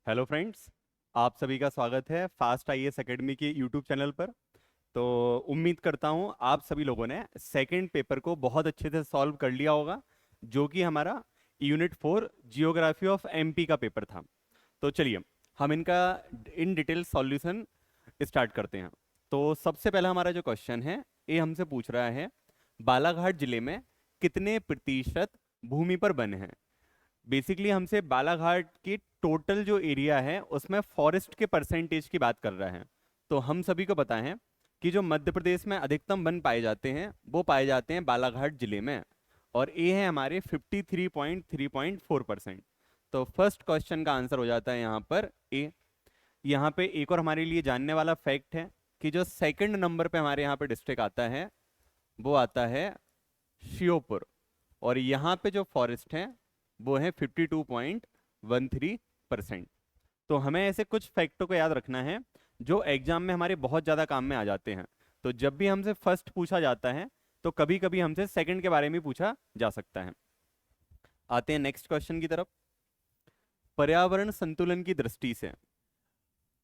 Hello friends. आप सभी का स्वागत है फास्ट आईएएस एकेडमी के यूट्यूब चैनल पर। तो उम्मीद करता हूँ आप सभी लोगों ने सेकंड पेपर को बहुत अच्छे से सॉल्व कर लिया होगा, जो कि हमारा यूनिट 4 जियोग्राफी ऑफ एमपी का पेपर था। तो चलिए हम इनका इन डिटेल सॉल्यूशन स्टार्ट करते हैं। तो सबसे पहला हमारा जो क्वेश्चन है, ये हमसे पूछ रहा है बालाघाट जिले में कितने प्रतिशत भूमि पर वन है। बेसिकली हमसे बालाघाट की टोटल जो एरिया है उसमें फॉरेस्ट के परसेंटेज की बात कर रहा है। तो हम सभी को पता है कि जो मध्य प्रदेश में अधिकतम वन पाए जाते हैं वो पाए जाते हैं बालाघाट जिले में, और ये है हमारे 53.3.4%। तो फर्स्ट क्वेश्चन का आंसर हो जाता है यहाँ पर ए। यहाँ पे एक और हमारे लिए जानने वाला फैक्ट है कि जो सेकंड नंबर पे हमारे यहाँ पे डिस्ट्रिक्ट आता है वो आता है श्योपुर, और यहाँ पे जो फॉरेस्ट है वो है 52.13%। तो हमें ऐसे कुछ फैक्टों को याद रखना है जो एग्जाम में हमारे बहुत ज़्यादा काम में आ जाते हैं। तो जब भी हमसे फर्स्ट पूछा जाता है तो कभी कभी हमसे सेकंड के बारे में पूछा जा सकता है। आते हैं नेक्स्ट क्वेश्चन की तरफ। पर्यावरण संतुलन की दृष्टि से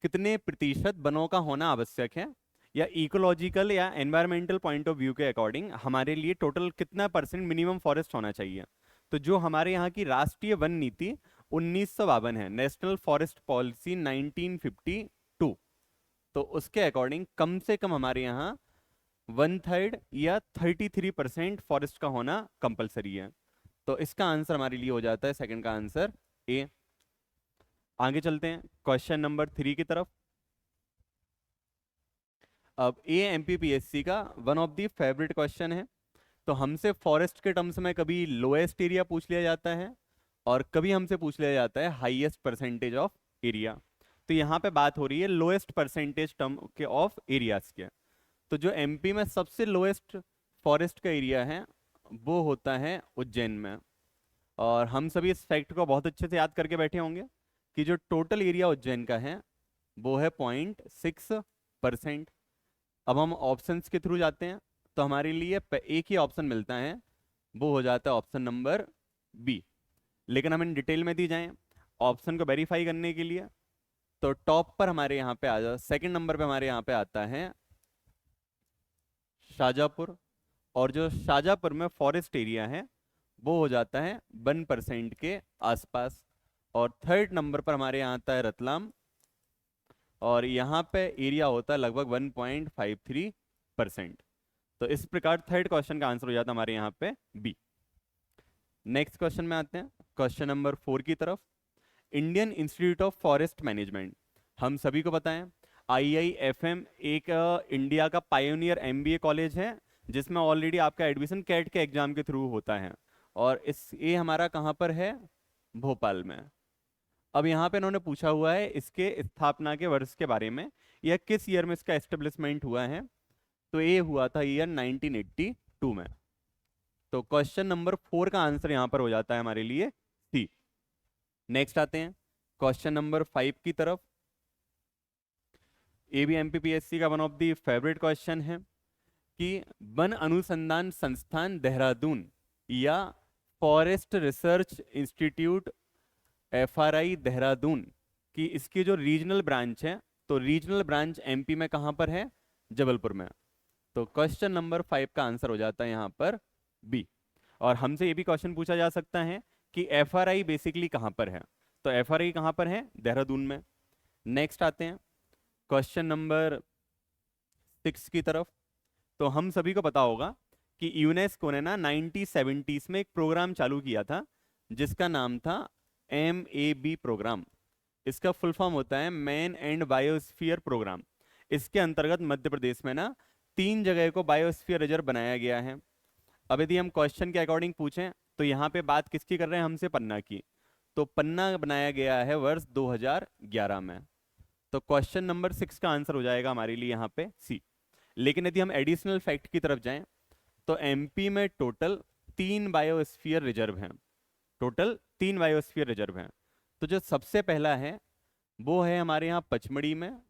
कितने प्रतिशत वनों का होना आवश्यक है, या इकोलॉजिकल या एनवायरमेंटल पॉइंट ऑफ व्यू के अकॉर्डिंग हमारे लिए टोटल कितना परसेंट मिनिमम फॉरेस्ट होना चाहिए। तो जो हमारे यहाँ की राष्ट्रीय वन नीति 1952 है, नेशनल फॉरेस्ट पॉलिसी 1952, तो उसके अकॉर्डिंग कम से कम हमारे यहाँ 1/3 या 33% फॉरेस्ट का होना कंपलसरी है। तो इसका आंसर हमारे लिए हो जाता है सेकंड का आंसर ए। आगे चलते हैं क्वेश्चन नंबर 3 की तरफ। अब ये एमपीपीएससी का one of the favourite question है। तो हमसे फॉरेस्ट के टर्म्स में कभी लोएस्ट एरिया पूछ लिया जाता है और कभी हमसे पूछ लिया जाता है हाईएस्ट परसेंटेज ऑफ एरिया। तो यहाँ पे बात हो रही है लोएस्ट परसेंटेज टर्म के ऑफ एरियाज के। तो जो एमपी में सबसे लोएस्ट फॉरेस्ट का एरिया है वो होता है उज्जैन में। और हम सभी इस फैक्ट को बहुत अच्छे से याद करके बैठे होंगे कि जो टोटल एरिया उज्जैन का है वो है 0.6%। अब हम ऑप्शंस के थ्रू जाते हैं तो हमारे लिए एक ही ऑप्शन मिलता है, वो हो जाता है ऑप्शन नंबर बी। लेकिन हम इन डिटेल में दी जाएं ऑप्शन को वेरीफाई करने के लिए, तो टॉप पर हमारे यहाँ पे आ जा सेकंड नंबर पे हमारे यहाँ पे आता है शाजापुर। और जो शाजापुर में फॉरेस्ट एरिया है वो हो जाता है 1% के आसपास। और थर्ड नंबर पर हमारे यहाँ आता है रतलाम, और यहाँ पे एरिया होता है लगभग 1.53%। तो इस प्रकार थर्ड क्वेश्चन का आंसर हो जाता है हमारे यहाँ पे बी। नेक्स्ट क्वेश्चन में आते हैं क्वेश्चन नंबर 4 की तरफ। Indian institute of forest management, हम सभी को पता है आईआईएफएम एक इंडिया का पायोनियर एमबीए कॉलेज है जिसमें ऑलरेडी आपका एडमिशन कैट के एग्जाम के थ्रू होता है। और इस ये हमारा कहाँ पर है, भोपाल में। अब यहाँ पे इन्होंने पूछा हुआ है इसके स्थापना के वर्ष के बारे में, या किस ईयर में इसका एस्टेब्लिशमेंट हुआ है। तो ये हुआ था ईयर 1982 में। तो क्वेश्चन नंबर 4 का आंसर यहाँ पर हो जाता है हमारे लिए सी। नेक्स्ट आते हैं क्वेश्चन नंबर 5 की तरफ। ये भी एमपीपीएससी का one of the favourite question है कि वन अनुसंधान संस्थान देहरादून या forest research institute FRI Dehradun की इसकी जो रीजनल ब्रांच है, तो रीजनल ब्रांच एमपी में कहाँ पर है, जबलपुर में। तो क्वेश्चन नंबर 5 का आंसर हो जाता है यहाँ पर बी। और हमसे ये भी क्वेश्चन पूछा जा सकता है कि एफआरआई बेसिकली कहाँ पर है। तो एफआरआई कहाँ पर है, देहरादून में। नेक्स्ट आते हैं क्वेश्चन नंबर 6 की तरफ। तो हम सभी को पता होगा कि यूनेस्को ने ना 1970s में एक प्रोग्राम चालू किया था जिसका नाम था MAB प्रोग्राम। इसका फुल फॉर्म होता है मैन एंड बायोस्फीयर प्रोग्राम। इसके अंतर्गत मध्य प्रदेश में ना 3 जगह को बायोस्फीयर रिजर्व बनाया गया है। अब यदि हम क्वेश्चन के अकॉर्डिंग पूछें तो यहाँ पे बात किसकी कर रहे हैं, हमसे पन्ना की। तो पन्ना बनाया गया है वर्ष 2011 में। तो क्वेश्चन नंबर 6 का आंसर हो जाएगा हमारे लिए यहाँ पे सी। लेकिन यदि हम एडिशनल फैक्ट की तरफ जाएं तो एमपी में टोटल 3 बायोस्फीयर रिजर्व हैं। टोटल 3 बायोस्फीयर रिजर्व हैं। तो जो सबसे पहला है वो है हमारे यहाँ पचमढ़ी में,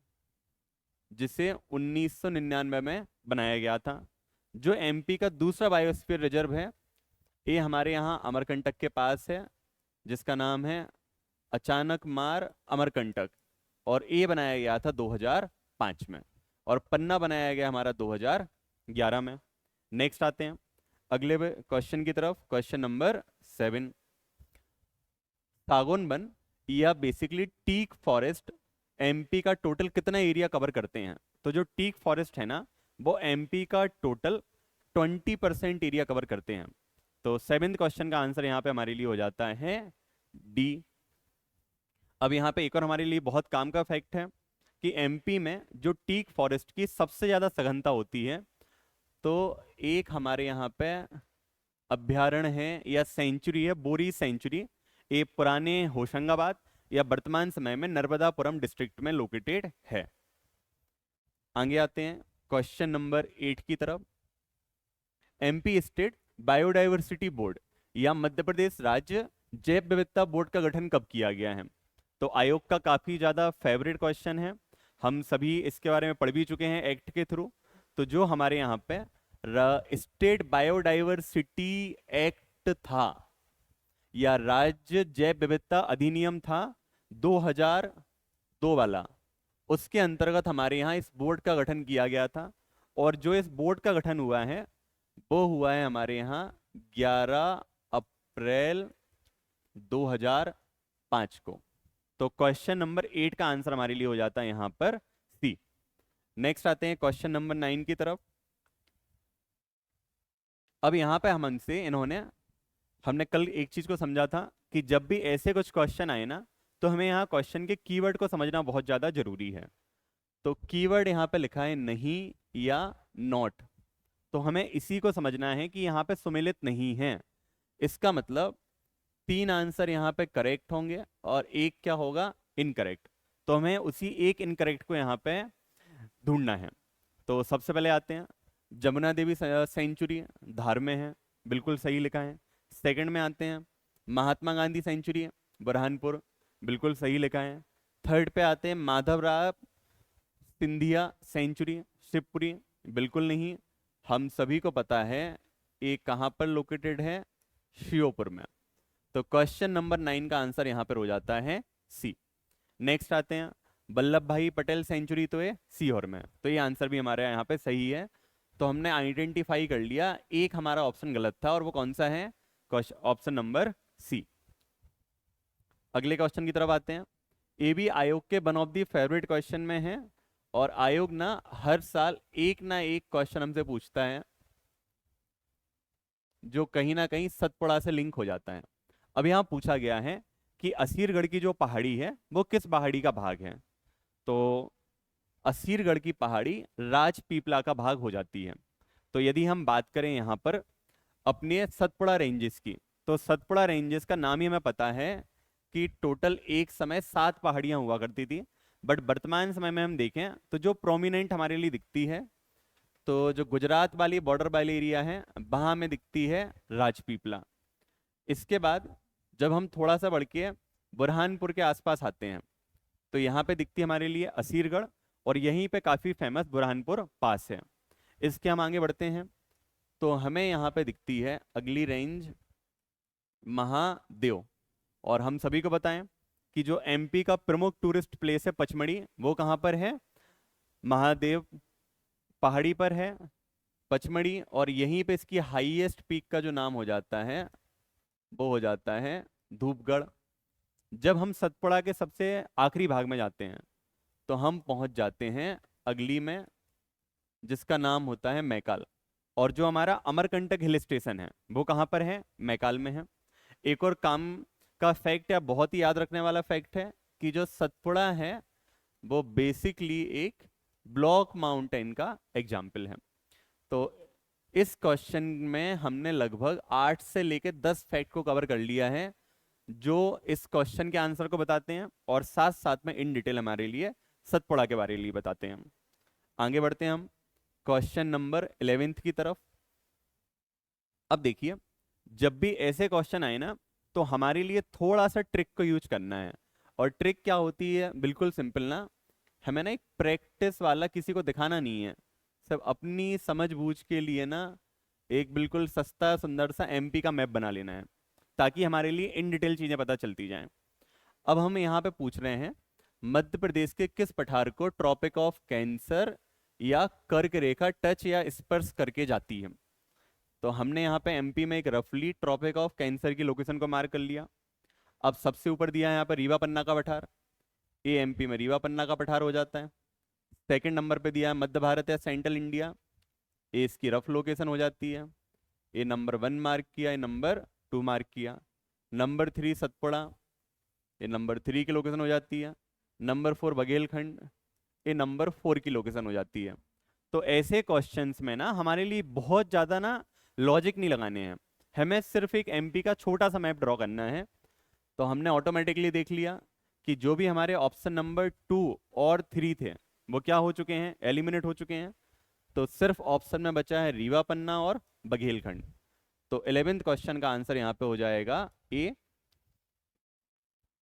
जिसे 1999 में बनाया गया था। जो एमपी का दूसरा बायोस्फीयर रिजर्व है ये हमारे यहाँ अमरकंटक के पास है, जिसका नाम है अचानक मार, अमरकंटक, और ए बनाया गया था 2005 में, और पन्ना बनाया गया हमारा 2011 में। नेक्स्ट आते हैं अगले क्वेश्चन की तरफ, क्वेश्चन नंबर 7। सागौन वन या बेसिकली टीक फॉरेस्ट एमपी का टोटल कितना एरिया कवर करते हैं? तो जो टीक फॉरेस्ट है ना, वो एमपी का टोटल 20% एरिया कवर करते हैं। तो 7th क्वेश्चन का आंसर यहाँ पे हमारे लिए हो जाता है डी। अब यहाँ पे एक और हमारे लिए बहुत काम का फैक्ट है कि एमपी में जो टीक फॉरेस्ट की सबसे ज़्यादा सघनता होती है, तो एक हमारे यहाँ पे अभ्यारण्य है या सेंचुरी है, बोरी सेंचुरी। ये पुराने होशंगाबाद या वर्तमान समय में नर्मदापुरम डिस्ट्रिक्ट में लोकेटेड है। आगे आते हैं क्वेश्चन नंबर 8 की तरफ। एमपी स्टेट बायोडायवर्सिटी बोर्ड या मध्य प्रदेश राज्य जैव विविधता बोर्ड का गठन कब किया गया है? तो आयोग का काफी ज्यादा फेवरेट क्वेश्चन है, हम सभी इसके बारे में पढ़ भी चुके हैं एक्ट के थ्रू। तो जो हमारे यहाँ पे स्टेट बायोडायवर्सिटी एक्ट था या राज्य जैव विविधता अधिनियम था 2002 वाला, उसके अंतर्गत हमारे यहाँ इस बोर्ड का गठन किया गया था। और जो इस बोर्ड का गठन हुआ है वो हुआ है हमारे यहाँ 11 अप्रैल 2005 को। तो क्वेश्चन नंबर 8 का आंसर हमारे लिए हो जाता है यहाँ पर सी। नेक्स्ट आते हैं क्वेश्चन नंबर 9 की तरफ। अब यहाँ पे हमने कल एक चीज को समझा था कि जब भी ऐसे कुछ क्वेश्चन आए ना, तो हमें यहाँ क्वेश्चन के कीवर्ड को समझना बहुत ज्यादा जरूरी है। तो कीवर्ड यहाँ पे लिखा है नहीं या नॉट, तो हमें इसी को समझना है कि यहाँ पे सुमेलित नहीं है। इसका मतलब 3 आंसर यहाँ पे करेक्ट होंगे और एक क्या होगा, इनकरेक्ट। तो हमें उसी एक इनकरेक्ट को यहाँ पे ढूंढना है। तो सबसे पहले आते हैं, जमुना देवी सेंचुरी धार में है, बिल्कुल सही लिखा है। सेकंड में आते हैं, महात्मा गांधी सेंचुरी बुरहानपुर, बिल्कुल सही लिखा है। थर्ड पे आते हैं, माधवराव सिंधिया सेंचुरी शिवपुरी, बिल्कुल नहीं। हम सभी को पता है ये कहाँ पर लोकेटेड है, श्योपुर में। तो क्वेश्चन नंबर 9 का आंसर यहाँ पर हो जाता है सी। नेक्स्ट आते हैं, वल्लभ भाई पटेल सेंचुरी, तो ये सीहोर में, तो ये आंसर भी हमारे यहाँ पे सही है। तो हमने आइडेंटिफाई कर लिया, एक हमारा ऑप्शन गलत था और वो कौन सा है, ऑप्शन नंबर सी। अगले क्वेश्चन की तरफ आते हैं। ये भी आयोग के one of the favourite question में है, और आयोग ना हर साल एक ना एक क्वेश्चन हमसे पूछता है जो कहीं ना कहीं सतपुड़ा से लिंक हो जाता है। अब यहाँ पूछा गया है कि असीरगढ़ की जो पहाड़ी है वो किस पहाड़ी का भाग है? तो असीरगढ़ की पहाड़ी राजपीपला का भाग हो जाती है। तो यदि हम बात करें यहाँ पर अपने सतपुड़ा रेंजेस की, तो सतपुड़ा रेंजेस का नाम ही हमें पता है कि टोटल एक समय 7 पहाड़ियां हुआ करती थी। बट वर्तमान समय में हम देखें तो जो प्रोमिनेंट हमारे लिए दिखती है, तो जो गुजरात वाली बॉर्डर वाली एरिया है वहां हमें दिखती है राजपीपला। इसके बाद जब हम थोड़ा सा बढ़ के बुरहानपुर के आसपास आते हैं, तो यहाँ पे दिखती है हमारे लिए असीरगढ़, और यहीं पे काफी फेमस बुरहानपुर पास है। इसके हम आगे बढ़ते हैं तो हमें यहाँ पे दिखती है अगली रेंज महादेव। और हम सभी को बताएं कि जो एमपी का प्रमुख टूरिस्ट प्लेस है पचमढ़ी, वो कहाँ पर है, महादेव पहाड़ी पर है पचमढ़ी। और यहीं पे इसकी हाईएस्ट पीक का जो नाम हो जाता है वो हो जाता है धूपगढ़। जब हम सतपुड़ा के सबसे आखिरी भाग में जाते हैं तो हम पहुंच जाते हैं अगली में, जिसका नाम होता है मैकाल। और जो हमारा अमरकंटक हिल स्टेशन है वो कहाँ पर है, मैकाल में है। एक और काम का फैक्ट है, बहुत ही याद रखने वाला फैक्ट है, कि जो सतपुड़ा है वो बेसिकली एक ब्लॉक माउंटेन का एग्जाम्पल है। तो इस क्वेश्चन में हमने लगभग 8 से लेकर 10 फैक्ट को कवर कर लिया है जो इस क्वेश्चन के आंसर को बताते हैं, और साथ साथ में इन डिटेल हमारे लिए सतपुड़ा के बारे में बताते हैं। आगे बढ़ते हैं हम क्वेश्चन नंबर 11 की तरफ। अब देखिए, जब भी ऐसे क्वेश्चन आए ना, तो हमारे लिए थोड़ा सा ट्रिक को यूज करना है। और ट्रिक क्या होती है, बिल्कुल सिंपल ना, हमें ना एक प्रैक्टिस वाला किसी को दिखाना नहीं है, सब अपनी समझ बूझ के लिए ना एक बिल्कुल सस्ता सुंदर सा एमपी का मैप बना लेना है, ताकि हमारे लिए इन डिटेल चीजें पता चलती जाएं। अब हम यहाँ पे पूछ रहे हैं मध्य प्रदेश के किस पठार को ट्रॉपिक ऑफ कैंसर या कर्क रेखा टच या स्पर्श करके जाती है। तो हमने यहाँ पे एमपी में एक रफली ट्रॉपिक ऑफ कैंसर की लोकेशन को मार्क कर लिया। अब सबसे ऊपर दिया है यहाँ पर रीवा पन्ना का पठार, ये एमपी में रीवा पन्ना का पठार हो जाता है। सेकंड नंबर पे दिया है मध्य भारत या सेंट्रल इंडिया, ये इसकी रफ लोकेशन हो जाती है। ये नंबर 1 मार्क किया, ये नंबर 2 मार्क किया। नंबर 3 सतपुड़ा, ये नंबर 3 की लोकेशन हो जाती है। नंबर 4 बघेलखंड, ये नंबर 4 की लोकेशन हो जाती है। तो ऐसे क्वेश्चंस में ना हमारे लिए बहुत ज़्यादा ना लॉजिक नहीं लगाने हैं, हमें सिर्फ एक एमपी का छोटा सा मैप ड्रॉ करना है। तो हमने ऑटोमेटिकली देख लिया कि जो भी हमारे ऑप्शन नंबर 2 और 3 थे वो क्या हो चुके हैं, एलिमिनेट हो चुके हैं। तो सिर्फ ऑप्शन में बचा है रीवा पन्ना और बघेलखंड। तो 11th क्वेश्चन का आंसर यहाँ पे हो जाएगा ए।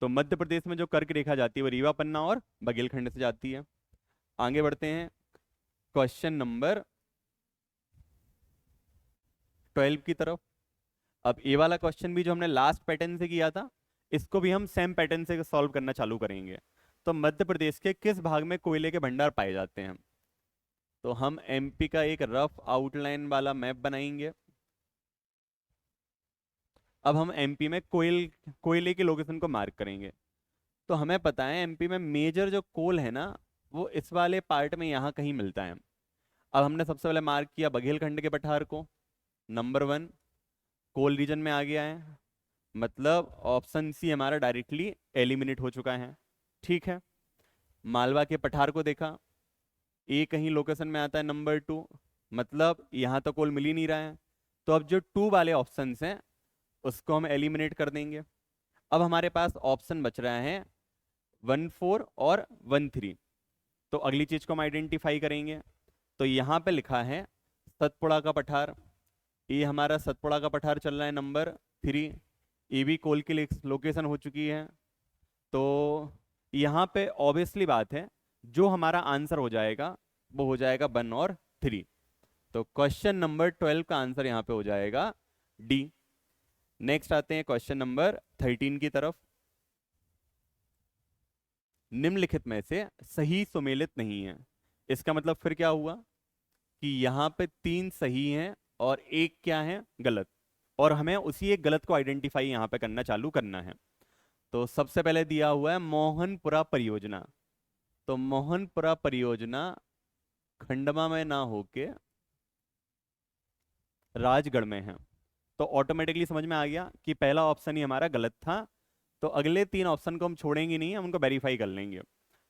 तो मध्य प्रदेश में जो कर्क रेखा जाती है वो रीवा पन्ना और बघेलखंड से जाती है। आगे बढ़ते हैं क्वेश्चन नंबर 12 की तरफ। अब ए वाला क्वेश्चन भी जो हमने लास्ट पैटर्न से किया था, इसको भी हम सेम पैटर्न से सॉल्व करना चालू करेंगे। तो मध्य प्रदेश के किस भाग में कोयले के भंडार पाए जाते हैं। तो हम एमपी का एक रफ आउटलाइन वाला मैप बनाएंगे। अब हम एमपी में कोयले की लोकेशन को मार्क करेंगे। तो हमें पता है एमपी में मेजर जो कोल है ना वो इस वाले पार्ट में यहाँ कहीं मिलता है। अब हमने सबसे पहले मार्क किया बघेलखंड के पठार को, नंबर 1 कोल रीजन में आ गया है, मतलब ऑप्शन सी हमारा डायरेक्टली एलिमिनेट हो चुका है। ठीक है, मालवा के पठार को देखा, ए कहीं लोकेशन में आता है नंबर 2, मतलब यहाँ तो कोल मिल ही नहीं रहा है। तो अब जो 2 वाले ऑप्शंस हैं उसको हम एलिमिनेट कर देंगे। अब हमारे पास ऑप्शन बच रहा है 1 4 और 1 3। तो अगली चीज को हम आइडेंटिफाई करेंगे। तो यहाँ पे लिखा है सतपुड़ा का पठार, ये हमारा सतपुड़ा का पठार चल रहा है नंबर 3, ये भी कोल की लोकेशन हो चुकी है। तो यहाँ पे ऑब्वियसली बात है जो हमारा आंसर हो जाएगा वो हो जाएगा 1 और 3। तो क्वेश्चन नंबर 12 का आंसर यहाँ पे हो जाएगा डी। नेक्स्ट आते हैं क्वेश्चन नंबर 13 की तरफ। निम्नलिखित में से सही सुमेलित नहीं है, इसका मतलब फिर क्या हुआ कि यहाँ पे 3 सही हैं और एक क्या है गलत, और हमें उसी एक गलत को आइडेंटिफाई यहाँ पे करना चालू करना है। तो सबसे पहले दिया हुआ है मोहनपुरा परियोजना। तो मोहनपुरा परियोजना खंडवा में ना होके राजगढ़ में है। तो ऑटोमेटिकली समझ में आ गया कि पहला ऑप्शन ही हमारा गलत था। तो अगले 3 ऑप्शन को हम छोड़ेंगे नहीं, हम उनको वेरीफाई कर लेंगे।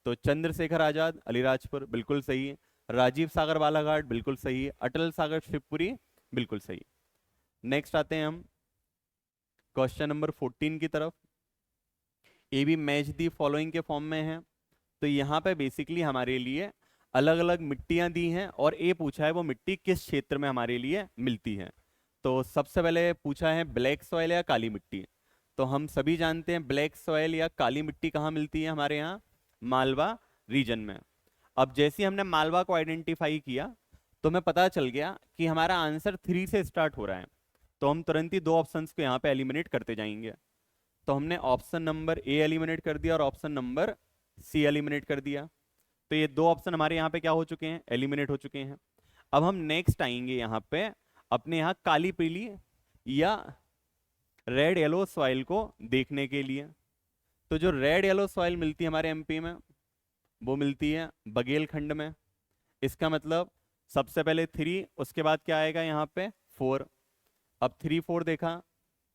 तो चंद्रशेखर आजाद अलीराजपुर बिल्कुल सही है, राजीव सागर बालाघाट बिल्कुल सही है, अटल सागर शिवपुरी बिल्कुल सही। नेक्स्ट आते हैं हम क्वेश्चन नंबर 14 की तरफ। ये भी मैच दी फॉलोइंग के फॉर्म में है। तो यहाँ पे बेसिकली हमारे लिए अलग अलग मिट्टियाँ दी हैं और ये पूछा है वो मिट्टी किस क्षेत्र में हमारे लिए मिलती है। तो सबसे पहले पूछा है ब्लैक सॉइल या काली मिट्टी। तो हम सभी जानते हैं ब्लैक सॉइल या काली मिट्टी कहाँ मिलती है, हमारे यहाँ मालवा रीजन में। अब जैसे ही हमने मालवा को आइडेंटिफाई किया तो हमें पता चल गया कि हमारा आंसर 3 से स्टार्ट हो रहा है। तो हम तुरंत ही 2 ऑप्शंस को यहाँ पे एलिमिनेट करते जाएंगे। तो हमने ऑप्शन नंबर ए एलिमिनेट कर दिया और ऑप्शन नंबर सी एलिमिनेट कर दिया। तो ये 2 ऑप्शन हमारे यहाँ पे क्या हो चुके हैं, एलिमिनेट हो चुके हैं। अब हम नेक्स्ट आएंगे यहाँ पे अपने यहाँ काली पीली या रेड येलो सॉइल को देखने के लिए। तो जो रेड येलो सॉइल मिलती है हमारे एमपी में वो मिलती है बघेलखंड में। इसका मतलब सबसे पहले 3, उसके बाद क्या आएगा यहाँ पे 4। अब 3 4 देखा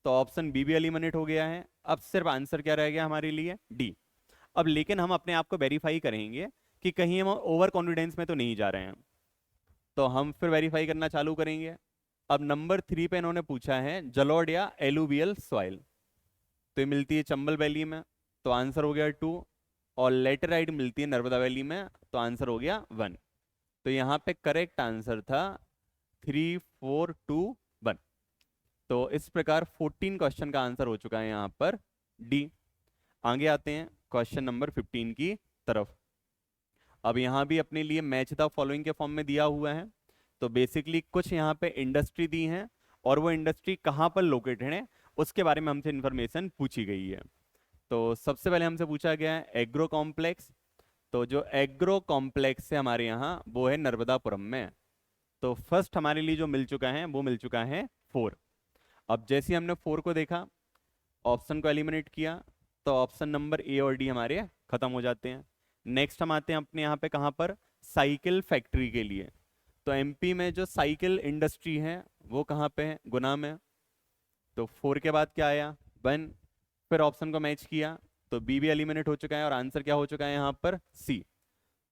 तो ऑप्शन बी भी एलिमिनेट हो गया है। अब सिर्फ आंसर क्या रह गया हमारे लिए, डी। अब लेकिन हम अपने आप को वेरीफाई करेंगे कि कहीं हम ओवर कॉन्फिडेंस में तो नहीं जा रहे हैं। तो हम फिर वेरीफाई करना चालू करेंगे। अब नंबर 3 पे इन्होंने पूछा है जलोढ़ या एलुवियल सॉइल। तो ये मिलती है चंबल वैली में, तो आंसर हो गया 2। और लेटेराइट मिलती है नर्मदा वैली में, तो आंसर हो गया 1। तो यहाँ पे करेक्ट आंसर था 3 4 2 1। तो इस प्रकार 14 क्वेश्चन का आंसर हो चुका है यहाँ पर डी। आगे आते हैं क्वेश्चन नंबर 15 की तरफ। अब यहाँ भी अपने लिए मैच द फॉलोइंग के फॉर्म में दिया हुआ है। तो बेसिकली कुछ यहाँ पे इंडस्ट्री दी हैं और वो इंडस्ट्री कहाँ पर लोकेटेड है उसके बारे में हमसे इंफॉर्मेशन पूछी गई है। तो सबसे पहले हमसे पूछा गया है एग्रो कॉम्प्लेक्स। तो जो एग्रो कॉम्प्लेक्स है हमारे यहाँ वो है नर्मदापुरम में। तो फर्स्ट हमारे लिए जो मिल चुका है वो मिल चुका है 4। अब जैसे ही हमने 4 को देखा, ऑप्शन को एलिमिनेट किया, तो ऑप्शन नंबर ए और डी हमारे खत्म हो जाते हैं। नेक्स्ट हम आते हैं अपने यहाँ पे कहाँ पर, साइकिल फैक्ट्री के लिए। तो एमपी में जो साइकिल इंडस्ट्री है वो कहाँ पे है, गुना में। तो 4 के बाद क्या आया, 1। फिर ऑप्शन को मैच किया तो बी भी एलिमिनेट हो चुका है और आंसर क्या हो चुका है यहाँ पर, सी।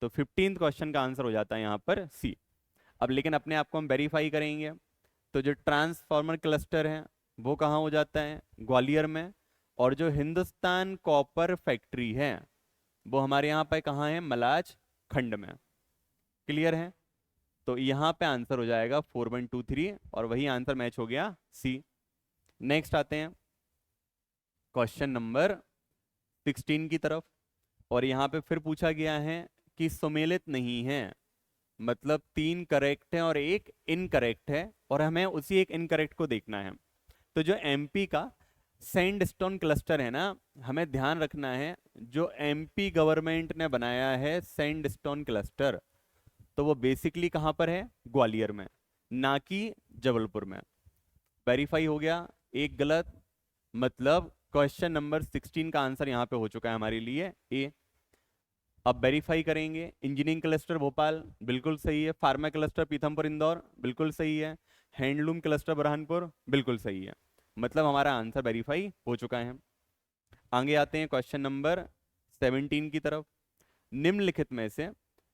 तो 15th क्वेश्चन का आंसर हो जाता है यहाँ पर सी। अब लेकिन अपने आप को हम वेरीफाई करेंगे। तो जो ट्रांसफार्मर क्लस्टर है वो कहाँ हो जाता है, ग्वालियर में। और जो हिंदुस्तान कॉपर फैक्ट्री है वो हमारे यहाँ पे कहाँ है, मलाज खंड में। क्लियर है। तो यहाँ पे आंसर हो जाएगा 4123 और वही आंसर मैच हो गया सी। नेक्स्ट आते हैं क्वेश्चन नंबर 16 की तरफ। और यहाँ पे फिर पूछा गया है कि सुमेलित नहीं है, मतलब 3 करेक्ट है और 1 इनकरेक्ट है और हमें उसी एक इनकरेक्ट को देखना है। तो जो एमपी का सैंडस्टोन क्लस्टर है ना, हमें ध्यान रखना है जो एमपी गवर्नमेंट ने बनाया है सैंडस्टोन क्लस्टर, तो वो बेसिकली कहाँ पर है, ग्वालियर में, ना कि जबलपुर में। वेरीफाई हो गया, एक गलत, मतलब क्वेश्चन नंबर 16 का आंसर यहाँ पे हो चुका है हमारे लिए ए। अब वेरीफाई करेंगे, इंजीनियरिंग क्लस्टर भोपाल बिल्कुल सही है, फार्मा क्लस्टर पीथमपुर इंदौर बिल्कुल सही है, हैंडलूम क्लस्टर बुरहानपुर बिल्कुल सही है। मतलब हमारा आंसर वेरीफाई हो चुका है। आगे आते हैं क्वेश्चन नंबर 17 की तरफ। निम्नलिखित में से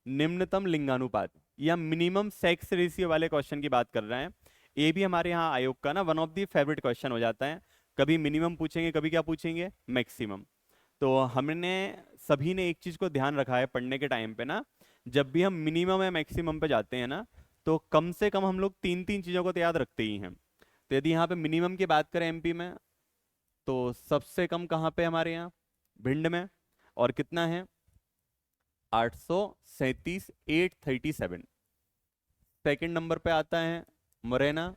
निम्नतम लिंगानुपात या मिनिमम सेक्स रेशियो वाले क्वेश्चन की बात कर रहे हैं। ये भी हमारे यहाँ आयोग का ना one of the favourite question हो जाता है। कभी मिनिमम पूछेंगे, कभी क्या पूछेंगे, मैक्सिमम। तो हमने सभी ने एक चीज को ध्यान रखा है पढ़ने के टाइम पे ना, जब भी हम मिनिमम या मैक्सिमम पे जाते हैं ना, तो कम से कम हम लोग 3 3 चीजों को तो याद रखते ही हैं। तो यदि यहाँ पे मिनिमम की बात करें एमपी में, तो सबसे कम कहाँ पे हमारे यहाँ, भिंड में। और कितना है, 837, 837। सेकंड नंबर पे आता है मुरैना,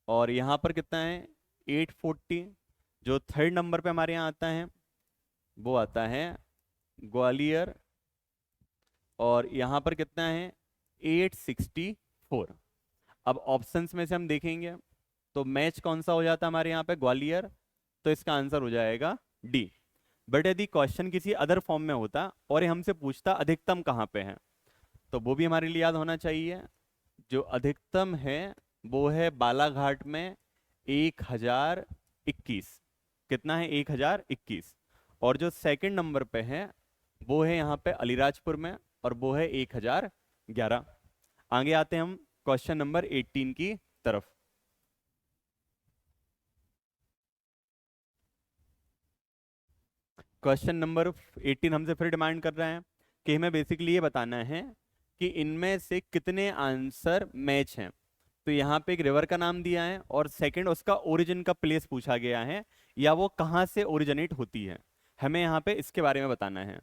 और यहाँ पर कितना है, 840। जो थर्ड नंबर पे हमारे यहाँ आता है वो आता है ग्वालियर, और यहाँ पर कितना है, 864। अब ऑप्शंस में से हम देखेंगे तो मैच कौन सा हो जाता है हमारे यहाँ पे, ग्वालियर। तो इसका आंसर हो जाएगा डी। बट यदि क्वेश्चन किसी अदर फॉर्म में होता और ये हमसे पूछता अधिकतम कहाँ पे है, तो वो भी हमारे लिए याद होना चाहिए। जो अधिकतम है वो है बालाघाट में 1021। कितना है, 1021। और जो सेकंड नंबर पे है वो है यहाँ पे अलीराजपुर में, और वो है 1011। आगे आते हैं हम क्वेश्चन नंबर 18 की तरफ। क्वेश्चन नंबर 18 हमसे फिर डिमांड कर रहे हैं कि हमें बेसिकली ये बताना है कि इनमें से कितने आंसर मैच हैं। तो यहाँ पे एक रिवर का नाम दिया है और सेकंड उसका ओरिजिन का प्लेस पूछा गया है, या वो कहाँ से ओरिजिनेट होती है, हमें यहाँ पे इसके बारे में बताना है।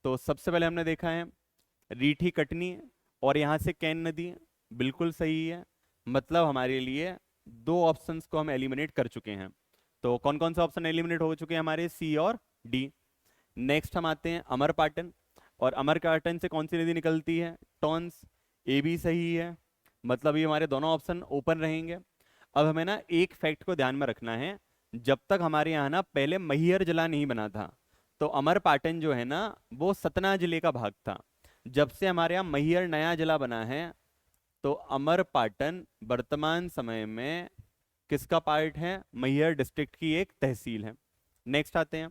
तो सबसे पहले हमने देखा है रीठी कटनी, और यहाँ से कैन नदी बिल्कुल सही है। मतलब हमारे लिए 2 ऑप्शंस को हम एलिमिनेट कर चुके हैं। तो कौन कौन से ऑप्शन एलिमिनेट हो चुके हैं हमारे, सी और डी। नेक्स्ट हम आते हैं अमरपाटन, और अमरपाटन से कौन सी नदी निकलती है, टॉन्स, ए भी सही है। मतलब ये हमारे दोनों ऑप्शन ओपन रहेंगे। अब हमें ना एक फैक्ट को ध्यान में रखना है, जब तक हमारे यहाँ ना पहले मैहर जिला नहीं बना था, तो अमरपाटन जो है ना वो सतना जिले का भाग था। जब से हमारे यहाँ मैहर नया जिला बना है, तो अमरपाटन वर्तमान समय में किसका पार्ट है, मैहर डिस्ट्रिक्ट की एक तहसील है। नेक्स्ट आते हैं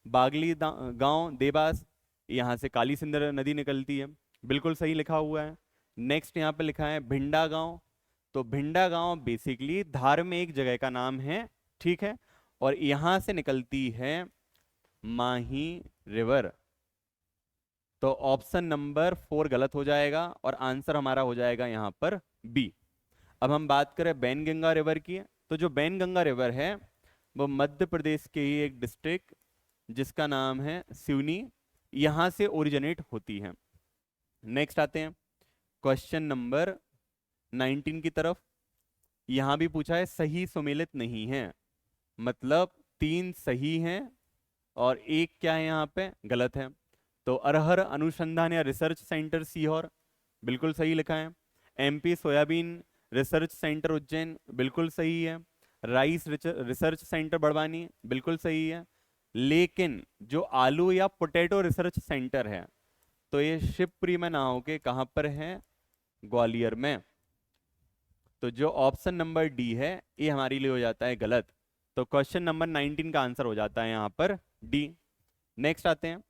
बागली गांव देवास, यहाँ से काली सिंध नदी निकलती है, बिल्कुल सही लिखा हुआ है। नेक्स्ट यहाँ पे लिखा है भिंडा गांव, तो भिंडा गांव बेसिकली धार में एक जगह का नाम है, ठीक है। और यहाँ से निकलती है माही रिवर। तो ऑप्शन नंबर 4 गलत हो जाएगा और आंसर हमारा हो जाएगा यहाँ पर बी। अब हम बात करें बैनगंगा रिवर की, तो जो बैनगंगा रिवर है वो मध्य प्रदेश के ही एक डिस्ट्रिक्ट जिसका नाम है सिवनी, यहां से ओरिजिनेट होती है। नेक्स्ट आते हैं क्वेश्चन नंबर 19 की तरफ। यहां भी पूछा है सही सुमेलित नहीं है, मतलब 3 सही हैं और एक क्या है यहाँ पे गलत है। तो अरहर अनुसंधान या रिसर्च सेंटर सीहोर, बिल्कुल सही लिखा है। MP soybean research centre Ujjain, बिल्कुल सही है। राइस रिसर्च सेंटर बड़वानी, बिल्कुल सही है। लेकिन जो आलू या पोटैटो रिसर्च सेंटर है, तो ये शिवपुरी में ना होके कहाँ पर है, ग्वालियर में। तो जो ऑप्शन नंबर डी है ये हमारे लिए हो जाता है गलत। तो क्वेश्चन नंबर 19 का आंसर हो जाता है यहाँ पर डी। नेक्स्ट आते हैं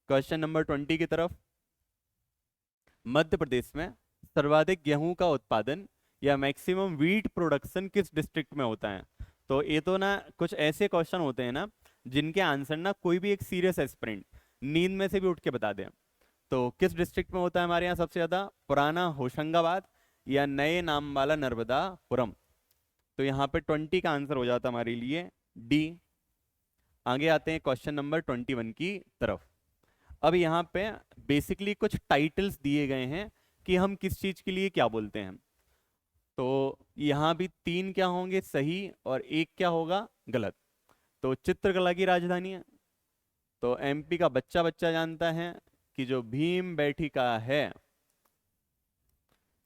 क्वेश्चन नंबर 20 की तरफ। मध्य प्रदेश में सर्वाधिक गेहूं का उत्पादन या मैक्सिमम व्हीट प्रोडक्शन किस डिस्ट्रिक्ट में होता है? तो ये तो ना कुछ ऐसे क्वेश्चन होते हैं ना जिनके आंसर ना कोई भी एक सीरियस एस्पिरेंट नींद में से भी उठ के बता दे। तो किस डिस्ट्रिक्ट में होता है हमारे यहाँ सबसे ज्यादा? पुराना होशंगाबाद या नए नाम वाला नर्मदापुरम। तो यहाँ पे 20 का आंसर हो जाता है हमारे लिए डी। आगे आते हैं क्वेश्चन नंबर 21 की तरफ। अब यहाँ पे बेसिकली कुछ टाइटल्स दिए गए हैं कि हम किस चीज के लिए क्या बोलते हैं। तो यहाँ भी 3 क्या होंगे सही और 1 क्या होगा गलत। तो चित्रकला की राजधानी है, तो एमपी का बच्चा बच्चा जानता है कि जो भीम बैठिका है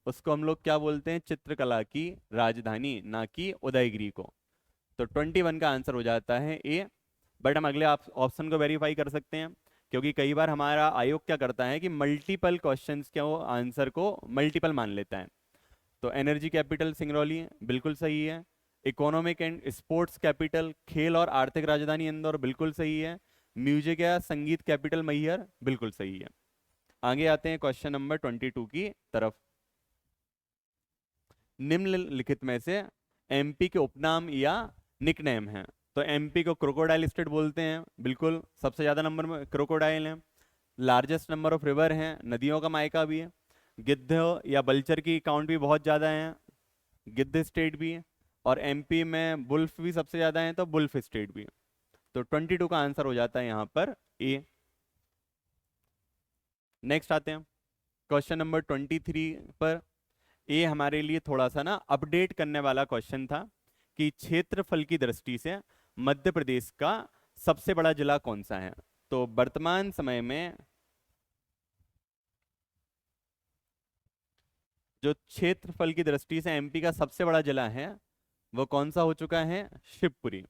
उसको हम लोग क्या बोलते हैं, चित्रकला की राजधानी, ना कि उदयगिरी को। तो 21 का आंसर हो जाता है ए। बट हम अगले ऑप्शन को वेरीफाई कर सकते हैं, क्योंकि कई बार हमारा आयोग क्या करता है कि मल्टीपल क्वेश्चंस के वो आंसर को मल्टीपल मान लेता है। तो एनर्जी कैपिटल सिंगरौली बिल्कुल सही है। इकोनॉमिक एंड स्पोर्ट्स कैपिटल, खेल और आर्थिक राजधानी इंदौर, बिल्कुल सही है। म्यूजिक या संगीत कैपिटल मैहर, बिल्कुल सही है। आगे आते हैं क्वेश्चन नंबर 22 की तरफ। निम्नलिखित में से एमपी के उपनाम या निकनेम हैं। तो एमपी को क्रोकोडाइल स्टेट बोलते हैं, बिल्कुल सबसे ज्यादा नंबर में क्रोकोडाइल है। लार्जेस्ट नंबर ऑफ रिवर हैं, नदियों का मायका भी है। गिद्ध या बल्चर की काउंट भी बहुत ज्यादा है, गिद्ध स्टेट भी है। और एमपी में बुल्फ भी सबसे ज्यादा है, तो बुल्फ स्टेट भी है। तो 22 का आंसर हो जाता है यहाँ पर ए। नेक्स्ट आते हैं क्वेश्चन नंबर 23 पर। ये हमारे लिए थोड़ा सा ना अपडेट करने वाला क्वेश्चन था कि क्षेत्रफल की दृष्टि से मध्य प्रदेश का सबसे बड़ा जिला कौन सा है। तो वर्तमान समय में जो क्षेत्रफल की दृष्टि से एमपी का सबसे बड़ा जिला है वो कौन सा हो चुका है, शिवपुरी।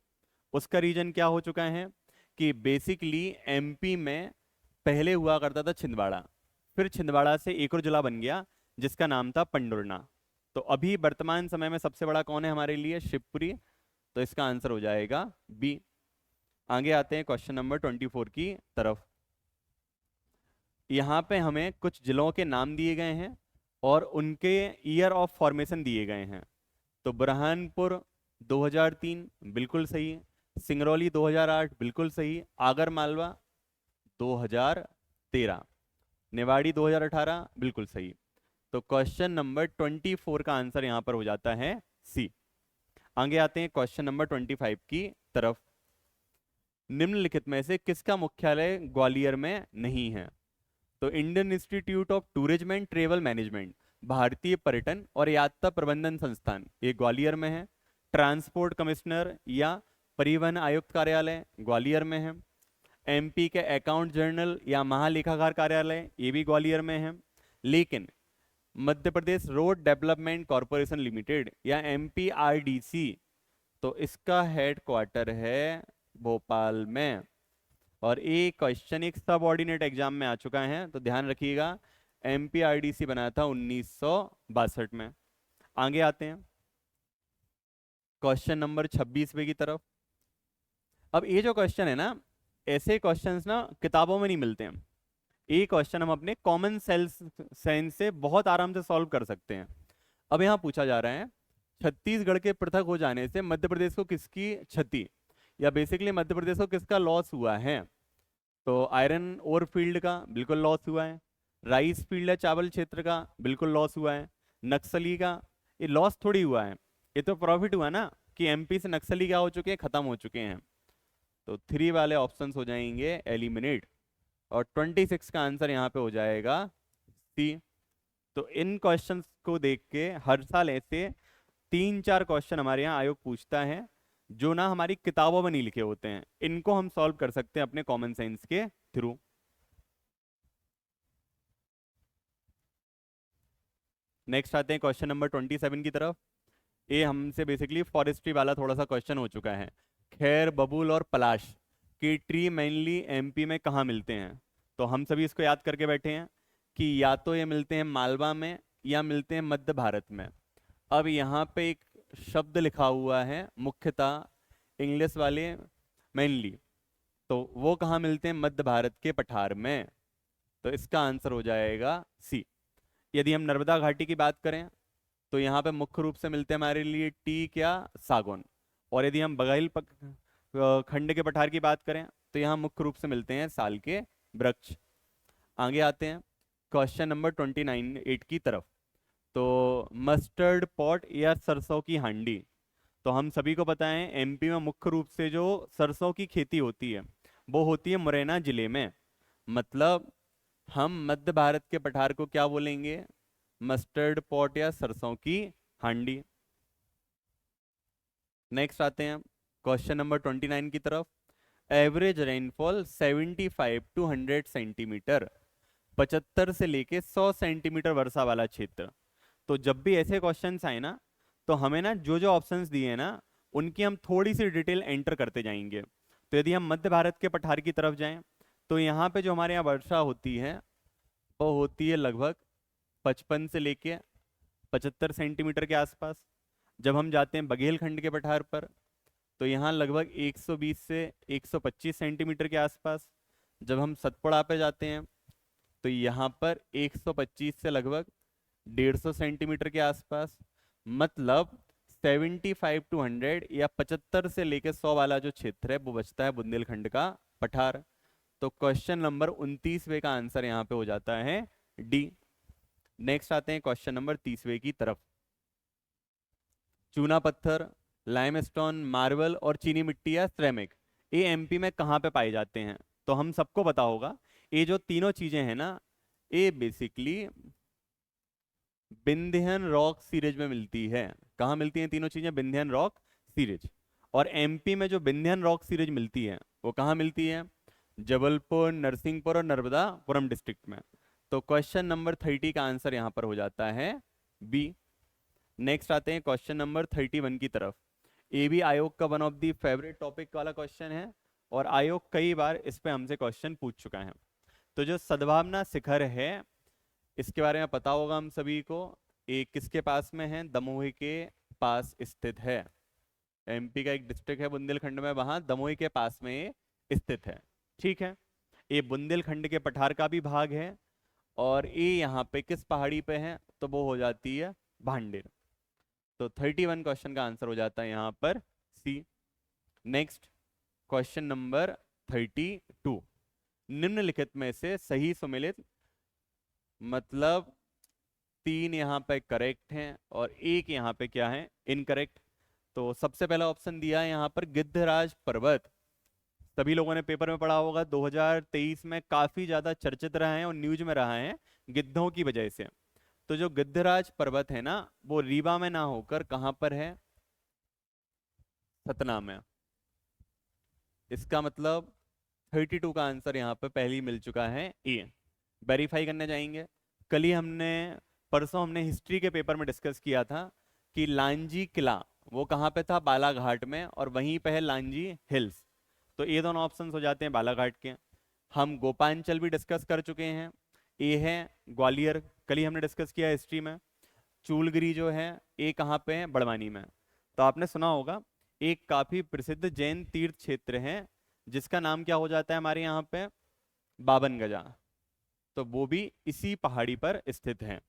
उसका रीजन क्या हो चुका है कि बेसिकली एमपी में पहले हुआ करता था छिंदवाड़ा, फिर छिंदवाड़ा से एक और जिला बन गया जिसका नाम था पंडुरना। तो अभी वर्तमान समय में सबसे बड़ा कौन है हमारे लिए, शिवपुरी। तो इसका आंसर हो जाएगा बी। आगे आते हैं क्वेश्चन नंबर 24 की तरफ। यहाँ पे हमें कुछ जिलों के नाम दिए गए हैं और उनके ईयर ऑफ फॉर्मेशन दिए गए हैं। तो बुरहानपुर 2003, बिल्कुल सही। सिंगरौली 2008, बिल्कुल सही। आगर मालवा 2013, निवाड़ी 2018, बिल्कुल सही। तो क्वेश्चन नंबर 24 का आंसर यहां पर हो जाता है सी। आगे आते हैं क्वेश्चन नंबर 25 की तरफ। निम्नलिखित में से किसका मुख्यालय ग्वालियर में नहीं है? तो Indian institute of tourism and travel management, भारतीय पर्यटन और यात्रा प्रबंधन संस्थान, ये ग्वालियर में है। ट्रांसपोर्ट कमिश्नर या परिवहन आयुक्त कार्यालय ग्वालियर में है। एमपी के अकाउंट जनरल या महालेखाकार कार्यालय ये भी ग्वालियर में है। लेकिन Madhya Pradesh road development corporation limited या एमपीआरडीसी, तो इसका हेड क्वार्टर है भोपाल में। और एक क्वेश्चन एक सब ऑर्डिनेट एग्जाम में आ चुका है, तो ध्यान रखिएगा। एमपीआरडीसी बना था 1962 में। आगे आते हैं क्वेश्चन नंबर 26 की तरफ। अब ये जो क्वेश्चन है ना, ऐसे क्वेश्चंस ना किताबों में नहीं मिलते हैं। ये क्वेश्चन हम अपने कॉमन सेंस से बहुत आराम से सॉल्व कर सकते हैं। अब यहाँ पूछा जा रहा है, छत्तीसगढ़ के पृथक हो जाने से मध्य प्रदेश को किसकी क्षति, या बेसिकली मध्य प्रदेश को किसका लॉस हुआ है? तो आयरन ओर फील्ड का बिल्कुल लॉस हुआ है। राइस फील्ड है चावल क्षेत्र का, बिल्कुल लॉस हुआ है। नक्सली का, ये लॉस थोड़ी हुआ है, ये तो प्रॉफिट हुआ ना कि एमपी से नक्सली क्या हो चुके हैं, खत्म हो चुके हैं। तो 3 वाले ऑप्शंस हो जाएंगे एलिमिनेट, और 26 का आंसर यहाँ पे हो जाएगा सी। तो इन क्वेश्चंस को देख के हर साल ऐसे 3-4 क्वेश्चन हमारे यहाँ आयोग पूछता है जो ना हमारी किताबों में नहीं लिखे होते हैं, इनको हम सॉल्व कर सकते हैं अपने कॉमन सेंस के थ्रू। नेक्स्ट आते हैं क्वेश्चन नंबर 27 की तरफ। ये हमसे बेसिकली फॉरेस्ट्री वाला थोड़ा सा क्वेश्चन हो चुका है। खैर, बबूल और पलाश की ट्री मेनली एमपी में कहाँ मिलते हैं? तो हम सभी इसको याद करके बैठे हैं कि या तो ये मिलते हैं मालवा में या मिलते हैं मध्य भारत में। अब यहाँ पे एक शब्द लिखा हुआ है मुख्यतः इंग्लिश वाले मेनली, तो वो कहाँ मिलते हैं? मध्य भारत के पठार में। तो इसका आंसर हो जाएगा सी। यदि हम नर्मदा घाटी की बात करें तो यहाँ पे मुख्य रूप से मिलते हैं हमारे लिए टीक या सागौन। और यदि हम खंड के पठार की बात करें तो यहाँ मुख्य रूप से मिलते हैं साल के वृक्ष। आगे आते हैं क्वेश्चन नंबर 29 की तरफ। तो मस्टर्ड पॉट या सरसों की हांडी, तो हम सभी को पता है एमपी में मुख्य रूप से जो सरसों की खेती होती है वो होती है मुरैना जिले में। मतलब हम मध्य भारत के पठार को क्या बोलेंगे? मस्टर्ड पॉट या सरसों की हांडी। नेक्स्ट आते हैं क्वेश्चन नंबर 29 की तरफ। एवरेज रेनफॉल 75 टू 100 सेंटीमीटर, 75 से लेके 100 सेंटीमीटर वर्षा वाला क्षेत्र। तो जब भी ऐसे क्वेश्चंस आए ना, तो हमें ना जो जो ऑप्शंस दिए हैं ना उनकी हम थोड़ी सी डिटेल एंटर करते जाएंगे। तो यदि हम मध्य भारत के पठार की तरफ जाएं तो यहाँ पे जो हमारे यहाँ वर्षा होती है वो होती है लगभग 55 से लेके 75 सेंटीमीटर के आसपास। जब हम जाते हैं बघेलखंड के पठार पर तो यहाँ लगभग 120 से 125 सेंटीमीटर के आसपास। जब हम सतपुड़ा पे जाते हैं तो यहाँ पर 125 से लगभग 150 सेंटीमीटर के आसपास। मतलब 75 टू 100 या 75 से लेकर 100 वाला जो क्षेत्र है वो बचता है बुंदेलखंड का पठार। तो क्वेश्चन नंबर 29वें का आंसर यहाँ पे हो जाता है डी। नेक्स्ट आते हैं क्वेश्चन नंबर 30वें की तरफ। चूना पत्थर, लाइमस्टोन, मार्बल और चीनी मिट्टी या सिरेमिक, ये एमपी में कहाँ पे पाए जाते हैं? तो हम सबको पता होगा ये जो तीनों चीजें हैं ना, ये बेसिकली विंध्यन रॉक सीरीज में मिलती है। कहाँ मिलती हैं तीनों चीजें? Vindhyan rock series. और एमपी में जो विंध्यन रॉक सीरीज मिलती है वो कहाँ मिलती है? जबलपुर, नरसिंहपुर और नर्मदापुरम डिस्ट्रिक्ट में। तो क्वेश्चन नंबर 30 का आंसर यहाँ पर हो जाता है बी। नेक्स्ट आते हैं क्वेश्चन नंबर 31 की तरफ। ये भी आयोग का one of the favourite topic वाला क्वेश्चन है और आयोग कई बार इस पे हमसे क्वेश्चन पूछ चुका है। तो जो सद्भावना शिखर है इसके बारे में पता होगा हम सभी को। ये किसके पास में है? दमोही के पास स्थित है। एमपी का एक डिस्ट्रिक्ट है बुंदेलखंड में, वहां दमोही के पास में ये स्थित है। ठीक है, ये बुंदेलखंड के पठार का भी भाग है। और ये यहाँ पे किस पहाड़ी पे है? तो वो हो जाती है भांडेर। तो 31 क्वेश्चन का आंसर हो जाता है यहाँ पर सी। Next question number 32। निम्नलिखित में से सही सुमेलित, मतलब 3 यहाँ पे करेक्ट हैं और एक यहाँ पे क्या है? इनकरेक्ट। तो सबसे पहला ऑप्शन दिया है यहाँ पर गिद्धराज पर्वत। सभी लोगों ने पेपर में पढ़ा होगा, 2023 में काफी ज्यादा चर्चित रहा है और न्यूज में रहा है गिद्धों की वजह से। तो जो गिद्धराज पर्वत है ना वो रीवा में ना होकर कहां पर है? सतना में। इसका मतलब 32 का आंसर यहाँ पे पहले ही मिल चुका है ए। वेरीफाई करने जाएंगे। कल ही परसों हमने हिस्ट्री के पेपर में डिस्कस किया था कि लांजी किला वो कहाँ पे था? बालाघाट में, और वहीं पे है लांजी हिल्स। तो ये दोनों ऑप्शंस हो जाते हैं बालाघाट के। हम गोपांचल भी डिस्कस कर चुके हैं, ये है ग्वालियर, कल ही हमने डिस्कस किया हिस्ट्री में। चूलगिरी जो है ये कहाँ पे है? बड़वानी में। तो आपने सुना होगा एक काफी प्रसिद्ध जैन तीर्थ क्षेत्र है जिसका नाम क्या हो जाता है हमारे यहाँ पे? बाबन गजा। तो वो भी इसी पहाड़ी पर स्थित है।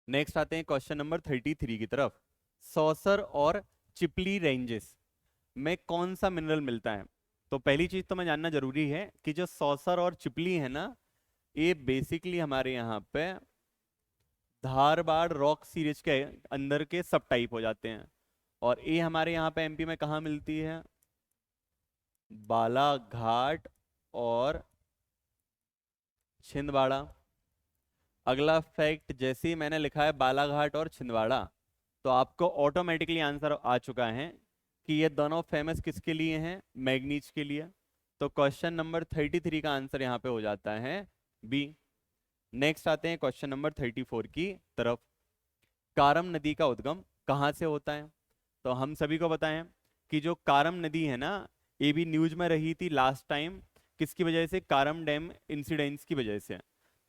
नेक्स्ट आते हैं क्वेश्चन नंबर 33 की तरफ। सौसर और चिपली रेंजेस में कौन सा मिनरल मिलता है? तो पहली चीज तो मैं जानना जरूरी है कि जो सौसर और चिपली है ना, ये बेसिकली हमारे यहाँ पे धारबाड़ रॉक सीरीज के अंदर के सब टाइप हो जाते हैं। और ये हमारे यहाँ पे एमपी में कहाँ मिलती है? बालाघाट और छिंदवाड़ा। अगला फैक्ट, जैसे ही मैंने लिखा है बालाघाट और छिंदवाड़ा, तो आपको ऑटोमेटिकली आंसर आ चुका है कि ये दोनों फेमस किसके लिए हैं, मैग्नीज के लिए। तो क्वेश्चन नंबर 33 का आंसर यहाँ पे हो जाता है बी। नेक्स्ट आते हैं क्वेश्चन नंबर 34 की तरफ। कारम नदी का उद्गम कहाँ से होता है? तो हम सभी को पता है कि जो कारम नदी है ना, ये भी न्यूज में रही थी लास्ट टाइम, किसकी वजह से? कारम डैम इंसिडेंट्स की वजह से।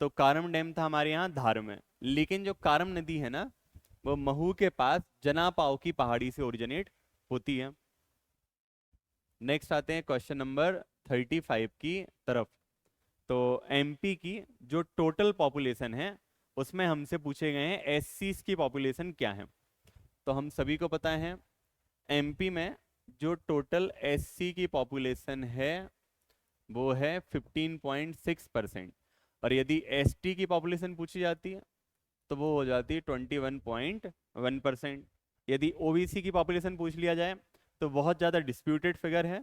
तो कारम डैम था हमारे यहाँ धार में, लेकिन जो कारम नदी है ना, वो महू के पास जनापाव की पहाड़ी से ओरिजिनेट होती है। नेक्स्ट आते हैं क्वेश्चन नंबर 35 की तरफ। तो एमपी की जो टोटल पॉपुलेशन है, उसमें हमसे पूछे गए हैं एससीज की पॉपुलेशन क्या है। तो हम सभी को पता है एमपी में जो टोटल एससी की पॉपुलेशन है वो है 15.6%, और यदि एसटी की पॉपुलेशन पूछी जाती है तो वो हो जाती है 21.1%। यदि ओबीसी की पॉपुलेशन पूछ लिया जाए तो बहुत ज़्यादा डिस्प्यूटेड फिगर है,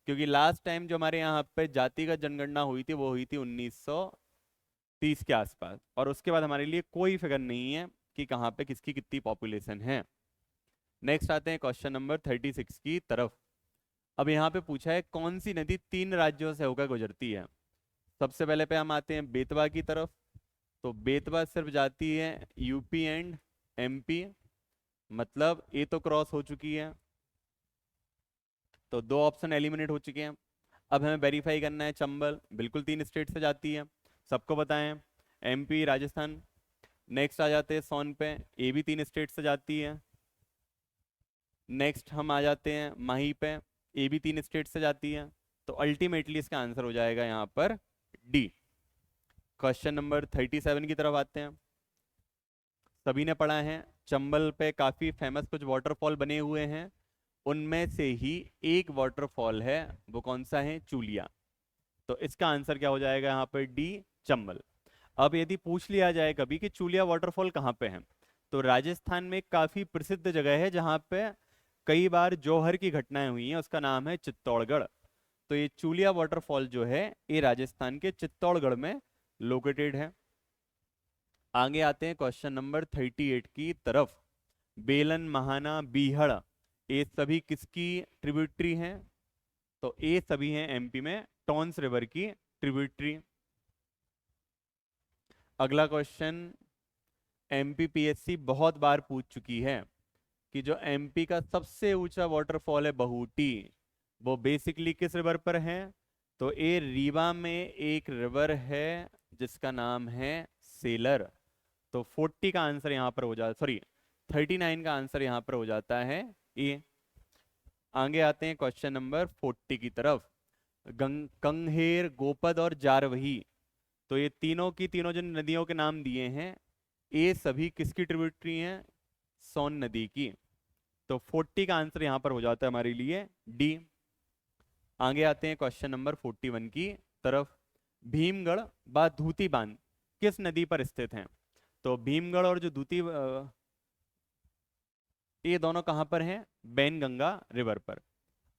क्योंकि लास्ट टाइम जो हमारे यहाँ पे जातिगत जनगणना हुई थी वो हुई थी 1930 के आसपास, और उसके बाद हमारे लिए कोई फिगर नहीं है कि कहाँ पे किसकी कितनी पॉपुलेशन है। नेक्स्ट आते हैं क्वेश्चन नंबर 36 की तरफ। अब यहाँ पे पूछा है कौन सी नदी 3 राज्यों से होकर गुजरती है। सबसे पहले पे हम आते हैं बेतवा की तरफ। तो बेतवा सिर्फ जाती है यूपी एंड एमपी, मतलब ए तो क्रॉस हो चुकी है, तो 2 ऑप्शन एलिमिनेट हो चुके हैं। अब हमें वेरीफाई करना है चंबल, बिल्कुल 3 स्टेट से जाती है, सबको पता है, एमपी राजस्थान। नेक्स्ट आ जाते हैं सोन पे, ए भी 3 स्टेट से जाती है। नेक्स्ट हम आ जाते हैं माही पे, ए भी 3 स्टेट से जाती है। तो अल्टीमेटली इसका आंसर हो जाएगा यहाँ पर डी। क्वेश्चन नंबर 37 की तरफ आते हैं। सभी ने पढ़ा है चंबल पे काफी फेमस कुछ वाटरफॉल बने हुए हैं, उनमें से ही एक वाटरफॉल है, वो कौन सा है? चूलिया। तो इसका आंसर क्या हो जाएगा यहाँ पर? डी, चंबल। अब यदि पूछ लिया जाए कभी कि चूलिया वाटरफॉल कहाँ पे है, तो राजस्थान में एक काफी प्रसिद्ध जगह है जहाँ पे कई बार जौहर की घटनाएं हुई हैं, उसका नाम है चित्तौड़गढ़। तो ये चूलिया वाटरफॉल जो है ये राजस्थान के चित्तौड़गढ़ में लोकेटेड है। आगे आते हैं क्वेश्चन नंबर 38 की तरफ। बेलन, महाना, बीहड़, ये सभी किसकी ट्रिब्यूटरी हैं? तो ये सभी हैं एमपी में टॉन्स रिवर की ट्रिब्यूटरी। अगला क्वेश्चन एमपीपीएससी बहुत बार पूछ चुकी है कि जो एमपी का सबसे ऊंचा वाटरफॉल है बहूटी, वो बेसिकली किस रिवर पर है? तो ये रीवा में एक रिवर है जिसका नाम है सेलर। तो 40 का आंसर यहाँ पर हो जाता, सॉरी 39 का आंसर यहाँ पर हो जाता है ए। आगे आते हैं क्वेश्चन नंबर 40 की तरफ। कंगहेर, गोपद और जारवही, तो ये तीनों की तीनों जो नदियों के नाम दिए हैं, ये सभी किसकी ट्रिब्यूटरी हैं? सोन नदी की। तो 40 का आंसर यहाँ पर हो जाता है हमारे लिए डी। आगे आते हैं क्वेश्चन नंबर 41 की तरफ। भीमगढ़ व धूती बांध किस नदी पर स्थित हैं? तो भीमगढ़ और जो धूती ये दोनों कहाँ पर हैं? बैनगंगा रिवर पर।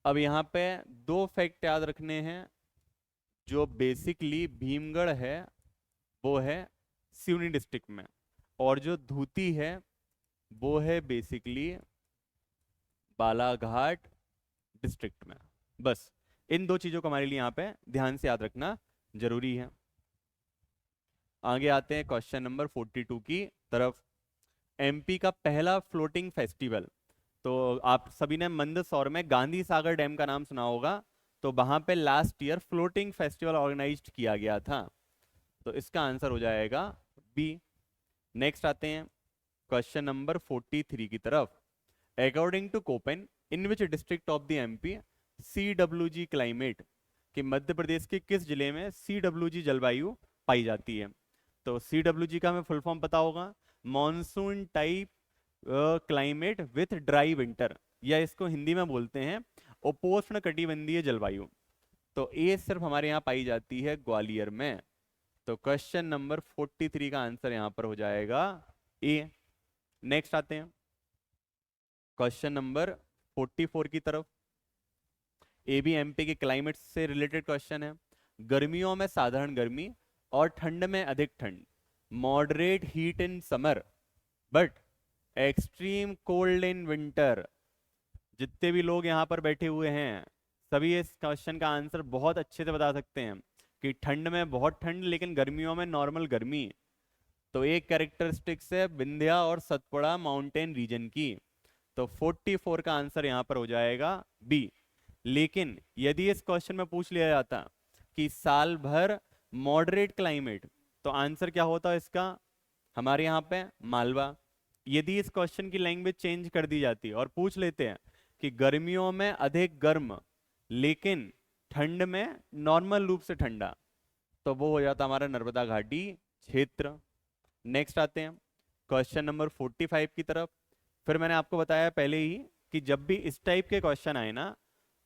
अब यहाँ पे 2 फैक्ट याद रखने हैं। जो बेसिकली भीमगढ़ है वो है सिवनी डिस्ट्रिक्ट में, और जो धूती है वो है बेसिकली बालाघाट डिस्ट्रिक्ट में। बस इन 2 चीजों को हमारे लिए यहाँ पे ध्यान से याद रखना जरूरी है। आगे आते हैं क्वेश्चन नंबर 42 की तरफ। एमपी का पहला फ्लोटिंग फेस्टिवल, तो आप सभी ने मंदसौर में गांधी सागर डैम का नाम सुना होगा, तो वहां पे last year floating festival organized किया गया था। तो इसका आंसर हो जाएगा बी। नेक्स्ट आते हैं क्वेश्चन नंबर 43 की तरफ। According to Koppen, in which district of the MP CWG climate, कि मध्य प्रदेश के किस जिले में CWG जलवायु पाई जाती है? तो CWG का हमें फुल फॉर्म पता होगा, monsoon type climate with dry winter, या इसको हिंदी में बोलते हैं उपोष्ण कटिबंधीय जलवायु। तो ये सिर्फ हमारे यहाँ पाई जाती है ग्वालियर में। तो क्वेश्चन नंबर 43 का आंसर यहाँ पर हो जाएगा ए। नेक्स्ट आते हैं क्वेश्चन नंबर 44 की तरफ। ए भी एमपी के क्लाइमेट से रिलेटेड क्वेश्चन है। गर्मियों में साधारण गर्मी और ठंड में अधिक ठंड, moderate heat in summer but extreme cold in winter. जितने भी लोग यहाँ पर बैठे हुए हैं सभी इस क्वेश्चन का आंसर बहुत अच्छे से बता सकते हैं कि ठंड में बहुत ठंड लेकिन गर्मियों में नॉर्मल गर्मी। तो एक कैरेक्टरिस्टिक्स है विंध्या और सतपुड़ा माउंटेन रीजन की। तो 44 का आंसर यहाँ पर हो जाएगा बी। लेकिन यदि इस क्वेश्चन में पूछ लिया जाता कि साल भर मॉडरेट क्लाइमेट, तो आंसर क्या होता है इसका? हमारे यहाँ पे मालवा। यदि इस क्वेश्चन की लैंग्वेज चेंज कर दी जाती और पूछ लेते हैं कि गर्मियों में अधिक गर्म लेकिन ठंड में नॉर्मल रूप से ठंडा, तो वो हो जाता हमारा नर्मदा घाटी क्षेत्र। नेक्स्ट आते हैं क्वेश्चन नंबर 45 की तरफ। फिर मैंने आपको बताया पहले ही कि जब भी इस टाइप के क्वेश्चन आए ना,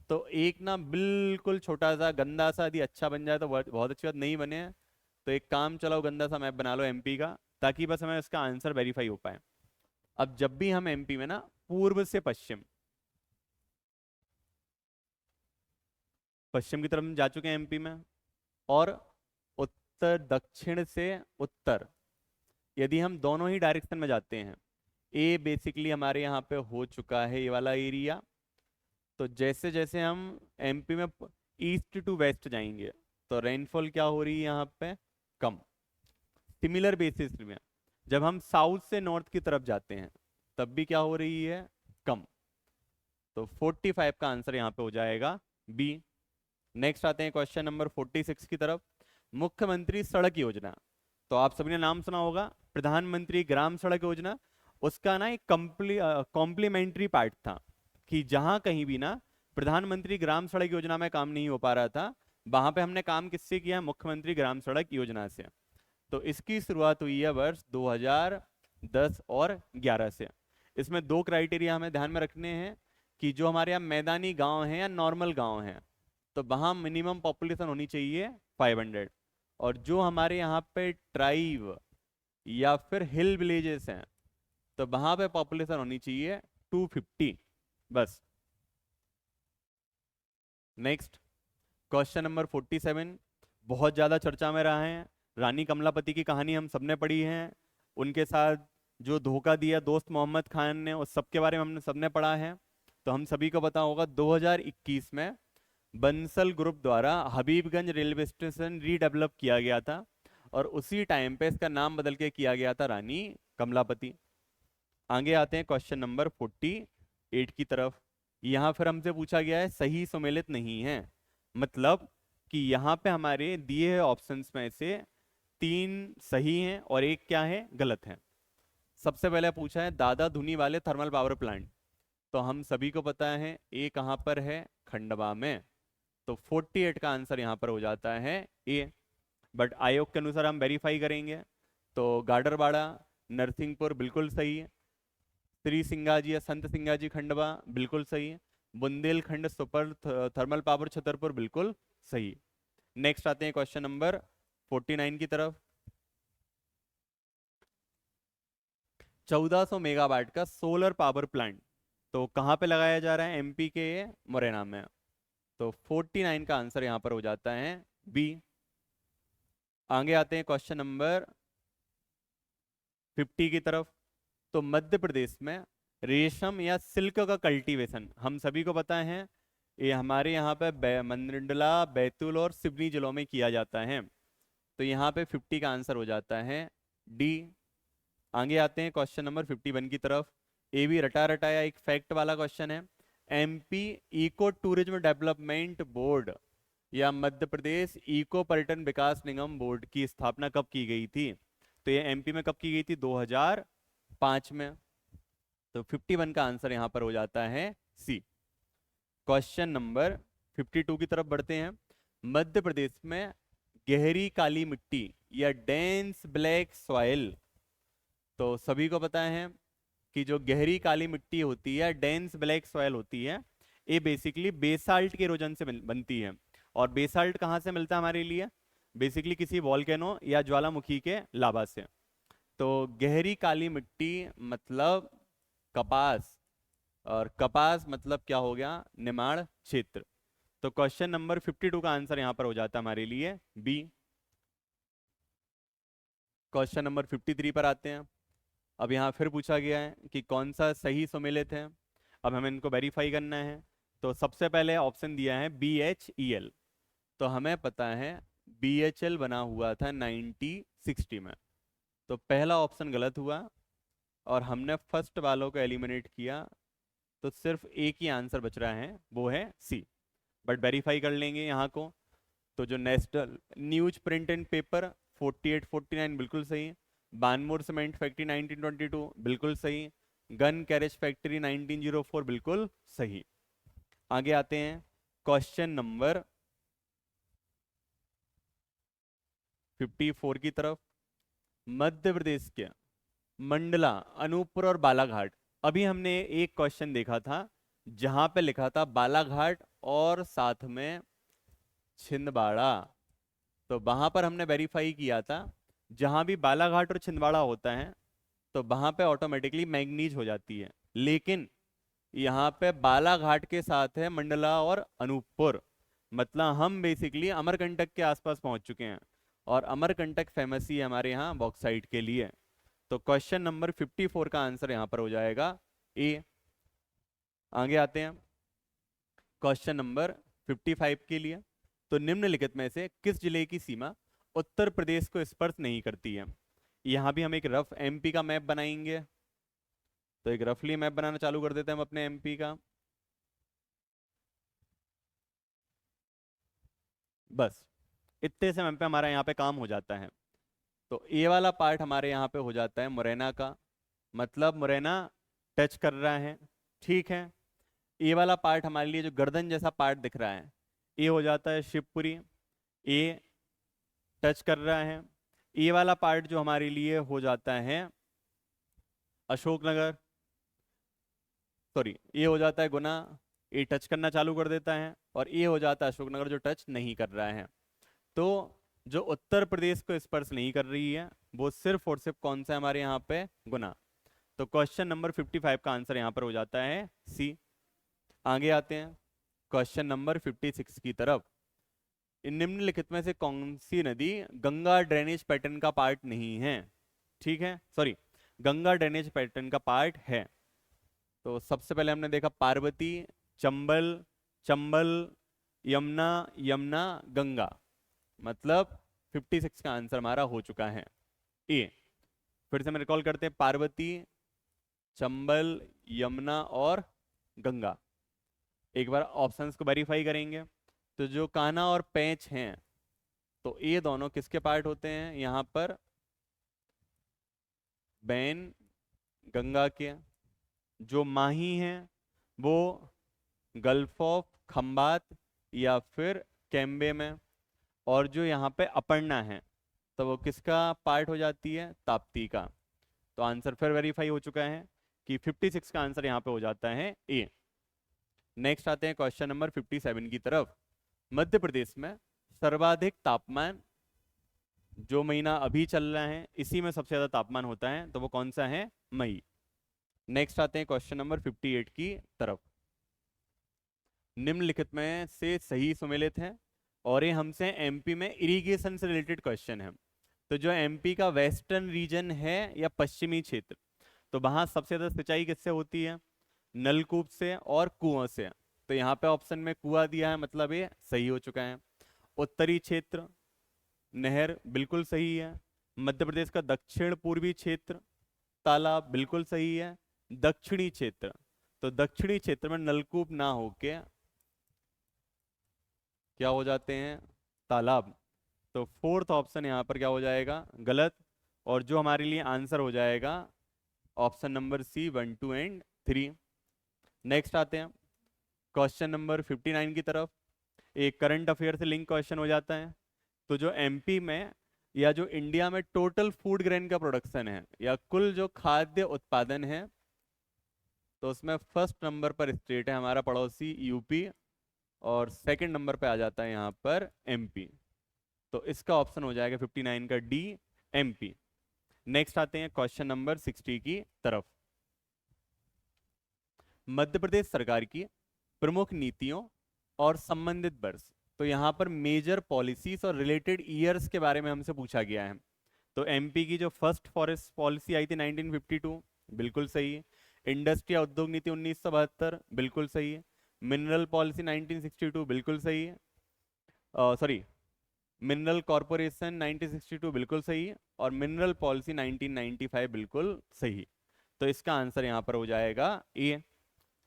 तो एक ना बिल्कुल छोटा सा गंदा सा, यदि अच्छा बन जाए तो बहुत अच्छी बात, नहीं बने तो एक काम चलाओ गंदा सा मैप बना लो एमपी का, ताकि बस हमें उसका आंसर वेरीफाई हो पाए। अब जब भी हम एमपी में ना पूर्व से पश्चिम, पश्चिम की तरफ हम जा चुके हैं एमपी में, और उत्तर दक्षिण से उत्तर, यदि हम दोनों ही डायरेक्शन में जाते हैं, ए बेसिकली हमारे यहाँ पे हो चुका है ये वाला एरिया। तो जैसे जैसे हम एमपी में ईस्ट टू वेस्ट जाएंगे तो रेनफॉल क्या हो रही है यहाँ पे? कम। सिमिलर बेसिस में जब हम साउथ से नॉर्थ की तरफ जाते हैं तब भी क्या हो रही है? कम। तो 45 का आंसर यहाँ पे हो जाएगा बी। नेक्स्ट आते हैं क्वेश्चन नंबर 46 की तरफ। मुख्यमंत्री सड़क योजना, तो आप सभी ने नाम सुना होगा प्रधानमंत्री ग्राम सड़क योजना। उसका ना एक कॉम्प्लीमेंट्री पार्ट था कि जहां कहीं भी ना प्रधानमंत्री ग्राम सड़क योजना में काम नहीं हो पा रहा था, वहां पे हमने काम किससे किया है? मुख्यमंत्री ग्राम सड़क योजना से। तो इसकी शुरुआत हुई है वर्ष 2010 और 11 से। इसमें दो क्राइटेरिया हमें ध्यान में रखने हैं कि जो हमारे यहाँ मैदानी गांव हैं या नॉर्मल गांव हैं, तो वहाँ मिनिमम पॉपुलेशन होनी चाहिए 500, और जो हमारे यहाँ पे ट्राइब या फिर हिल विलेजेस हैं तो वहाँ पे पॉपुलेशन होनी चाहिए 250 बस। नेक्स्ट क्वेश्चन नंबर 47 बहुत ज़्यादा चर्चा में रहा है। रानी कमलापति की कहानी हम सबने पढ़ी है, उनके साथ जो धोखा दिया दोस्त मोहम्मद खान ने, उस सब के बारे में हमने सबने पढ़ा है। तो हम सभी को पता होगा 2021 में बंसल ग्रुप द्वारा हबीबगंज रेलवे स्टेशन रीडेवलप किया गया था, और उसी टाइम पे इसका नाम बदल के किया गया था रानी कमलापति। आगे आते हैं क्वेश्चन नंबर 48 की तरफ। यहाँ फिर हमसे पूछा गया है सही सुमेलित नहीं है, मतलब कि यहाँ पे हमारे दिए हुए ऑप्शंस में से 3 सही हैं और एक क्या है? गलत है। सबसे पहले पूछा है दादा धुनी वाले थर्मल पावर प्लांट, तो हम सभी को पता है ए कहाँ पर है? खंडवा में। तो 48 का आंसर यहाँ पर हो जाता है ए। बट आयोग के अनुसार हम वेरीफाई करेंगे तो गाडरवाड़ा नरसिंहपुर बिल्कुल सही है, श्री सिंगाजी या संत सिंगाजी खंडवा बिल्कुल सही है, Bundelkhand super thermal power Chhatarpur बिल्कुल सही है। नेक्स्ट आते हैं क्वेश्चन नंबर 49 की तरफ। 1400 मेगावाट का सोलर पावर प्लांट तो कहाँ पे लगाया जा रहा है? एमपी के मुरैना में। तो 49 का आंसर यहाँ पर हो जाता है बी। आगे आते हैं क्वेश्चन नंबर 50 की तरफ। तो मध्य प्रदेश में रेशम या सिल्क का कल्टीवेशन हम सभी को पता है, ये हमारे यहाँ पे मंडला, बैतूल और सिवनी जिलों में किया जाता है। तो यहाँ पे 50 का आंसर हो जाता है डी। आगे आते हैं क्वेश्चन नंबर 51 की तरफ। ये भी रटा रटाया एक फैक्ट वाला क्वेश्चन है। MP eco tourism development board या मध्य प्रदेश इको पर्यटन विकास निगम बोर्ड की स्थापना कब की गई थी? तो ये एमपी में कब की गई थी? 2005 में। तो 51 का आंसर यहां पर हो जाता है सी। क्वेश्चन नंबर 52 की तरफ बढ़ते हैं। मध्य प्रदेश में गहरी काली मिट्टी या डेंस ब्लैक सॉइल, तो सभी को पता है कि जो गहरी काली मिट्टी होती है, डेंस ब्लैक सॉइल होती है, ये बेसिकली बेसाल्ट के इरोजन से बनती है। और बेसाल्ट कहाँ से मिलता है हमारे लिए? बेसिकली किसी वॉल्केनो या ज्वालामुखी के लावा से। तो गहरी काली मिट्टी मतलब कपास, और कपास मतलब क्या हो गया? निमाड़ क्षेत्र। तो क्वेश्चन नंबर 52 का आंसर यहां पर हो जाता है हमारे लिए बी। क्वेश्चन नंबर 53 पर आते हैं। अब यहाँ फिर पूछा गया है कि कौन सा सही सुमेलित है। अब हमें इनको वेरीफाई करना है। तो सबसे पहले ऑप्शन दिया है BHEL। तो हमें पता है BHL बना हुआ था 1960 में। तो पहला ऑप्शन गलत हुआ और हमने फर्स्ट वालों को एलिमिनेट किया। तो सिर्फ एक ही आंसर बच रहा है, वो है सी। बट वेरीफाई कर लेंगे यहाँ को। तो जो national news print and paper 4849 बिल्कुल सही। बानमोर सीमेंट फैक्ट्री 1922 बिल्कुल सही। गन कैरेज फैक्ट्री 1904 बिल्कुल सही। आगे आते हैं क्वेश्चन नंबर 54 की तरफ। मध्य प्रदेश के मंडला, अनूपपुर और बालाघाट। अभी हमने एक क्वेश्चन देखा था जहां पे लिखा था बालाघाट और साथ में छिंदवाड़ा। तो वहां पर हमने वेरीफाई किया था, जहां भी बालाघाट और छिंदवाड़ा होता है तो वहां पे ऑटोमेटिकली मैंगनीज हो जाती है। लेकिन यहाँ पे बालाघाट के साथ है मंडला और अनूपपुर। मतलब हम बेसिकली अमरकंटक के आसपास पहुंच चुके हैं और अमरकंटक फेमस ही है हमारे यहाँ बॉक्साइट के लिए। तो क्वेश्चन नंबर 54 का आंसर यहाँ पर हो जाएगा ए। आगे आते हैं क्वेश्चन नंबर 55 के लिए। तो निम्नलिखित में से किस जिले की सीमा उत्तर प्रदेश को स्पर्श नहीं करती है। यहाँ भी हम एक रफ MP का मैप बनाएंगे। तो एक रफली मैप बनाना चालू कर देते हैं हम अपने MP का। बस इतने से मैप पे हमारा यहाँ पे काम हो जाता है। तो ए वाला पार्ट हमारे यहाँ पे हो जाता है मुरैना का, मतलब मुरैना टच कर रहा है। ठीक है। ए वाला पार्ट हमारे लिए जो गर्दन जैसा पार्ट दिख रहा है, ये हो जाता है शिवपुरी। ए टच कर रहा है। ए वाला पार्ट जो हमारे लिए हो जाता है अशोकनगर, सॉरी ये हो जाता है गुना। ये टच करना चालू कर देता है और ये हो जाता है अशोकनगर जो टच नहीं कर रहा है। तो जो उत्तर प्रदेश को स्पर्श नहीं कर रही है वो सिर्फ और सिर्फ कौन सा है हमारे यहाँ पे, गुना। तो क्वेश्चन नंबर 55 का आंसर यहाँ पर हो जाता है सी। आगे आते हैं क्वेश्चन नंबर 56 की तरफ। इन निम्नलिखित में से कौन सी नदी गंगा ड्रेनेज पैटर्न का पार्ट नहीं है। ठीक है, सॉरी गंगा ड्रेनेज पैटर्न का पार्ट है। तो सबसे पहले हमने देखा पार्वती, चंबल, चंबल, यमुना, यमुना, गंगा। मतलब 56 का आंसर हमारा हो चुका है ए। फिर से हम रिकॉल करते हैं पार्वती, चंबल, यमुना और गंगा। एक बार ऑप्शंस को वेरीफाई करेंगे। तो जो कान्हा और पेंच हैं तो ये दोनों किसके पार्ट होते हैं यहाँ पर, बैन गंगा के। जो माही हैं वो गल्फ ऑफ खंबात या फिर कैम्बे में। और जो यहाँ पे अपर्णा है तो वो किसका पार्ट हो जाती है, ताप्ती का। तो आंसर फिर वेरीफाई हो चुका है कि 56 का आंसर यहाँ पे हो जाता है ए। नेक्स्ट आते हैं क्वेश्चन नंबर 57 की तरफ। मध्य प्रदेश में सर्वाधिक तापमान जो महीना अभी चल रहा है इसी में सबसे ज्यादा तापमान होता है, तो वो कौन सा है, मई। नेक्स्ट आते हैं क्वेश्चन नंबर 58 की तरफ। निम्नलिखित में से सही सुमेलित है और ये हमसे MP में इरिगेशन से रिलेटेड क्वेश्चन है। तो जो MP का वेस्टर्न रीजन है या पश्चिमी क्षेत्र, तो वहां सबसे ज्यादा सिंचाई किससे होती है, नलकूप से और कुओं से। तो यहाँ पे ऑप्शन में कुआं दिया है, मतलब ये सही हो चुका है। उत्तरी क्षेत्र नहर बिल्कुल सही है। मध्य प्रदेश का दक्षिण पूर्वी क्षेत्र तालाब बिल्कुल सही है। दक्षिणी क्षेत्र, तो दक्षिणी क्षेत्र में नलकूप ना होके क्या हो जाते हैं, तालाब। तो फोर्थ ऑप्शन यहाँ पर क्या हो जाएगा, गलत। और जो हमारे लिए आंसर हो जाएगा option number C 1, 2 and 3। Next आते हैं क्वेश्चन नंबर 59 की तरफ। एक करंट अफेयर से लिंक क्वेश्चन हो जाता है। तो जो MP में या जो इंडिया में टोटल फूड ग्रेन का प्रोडक्शन है या कुल जो खाद्य उत्पादन है, तो उसमें फर्स्ट नंबर पर स्टेट है हमारा पड़ोसी UP और सेकंड नंबर पे आ जाता है यहाँ पर MP। तो इसका ऑप्शन हो जाएगा 59 का D, MP। नेक्स्ट आते हैं क्वेश्चन नंबर 60 की तरफ। मध्य प्रदेश सरकार की प्रमुख नीतियों और संबंधित वर्ष। तो यहाँ पर मेजर पॉलिसीज और रिलेटेड ईयर्स के बारे में हमसे पूछा गया है। तो एमपी की जो फर्स्ट फॉरेस्ट पॉलिसी आई थी 1952, बिल्कुल सही है। इंडस्ट्री या उद्योग नीति 1972, बिल्कुल सही है। मिनरल पॉलिसी 1962, बिल्कुल सही है। सॉरी, मिनरल कॉरपोरेशन 1962 बिल्कुल सही है, और मिनरल पॉलिसी 1995 बिल्कुल सही। तो इसका आंसर यहाँ पर हो जाएगा ए।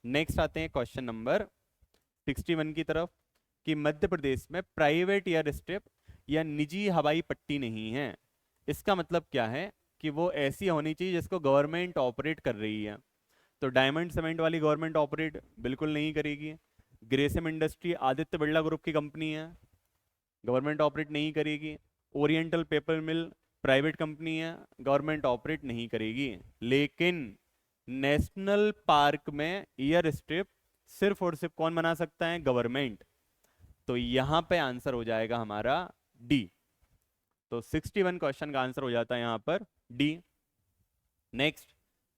नेक्स्ट आते हैं क्वेश्चन नंबर 61 की तरफ, कि मध्य प्रदेश में प्राइवेट एयर स्ट्रिप या निजी हवाई पट्टी नहीं है। इसका मतलब क्या है कि वो ऐसी होनी चाहिए जिसको गवर्नमेंट ऑपरेट कर रही है। तो डायमंड सीमेंट वाली गवर्नमेंट ऑपरेट बिल्कुल नहीं करेगी। ग्रेसिम इंडस्ट्री आदित्य बिरला ग्रुप की कंपनी है, गवर्नमेंट ऑपरेट नहीं करेगी। Oriental paper mill private company है, गवर्नमेंट ऑपरेट नहीं करेगी। लेकिन नेशनल पार्क में एयर स्ट्रिप सिर्फ और सिर्फ कौन बना सकता है? गवर्नमेंट। तो यहां पे आंसर हो जाएगा हमारा डी। तो 61 क्वेश्चन का आंसर हो जाता है यहां पर D. Next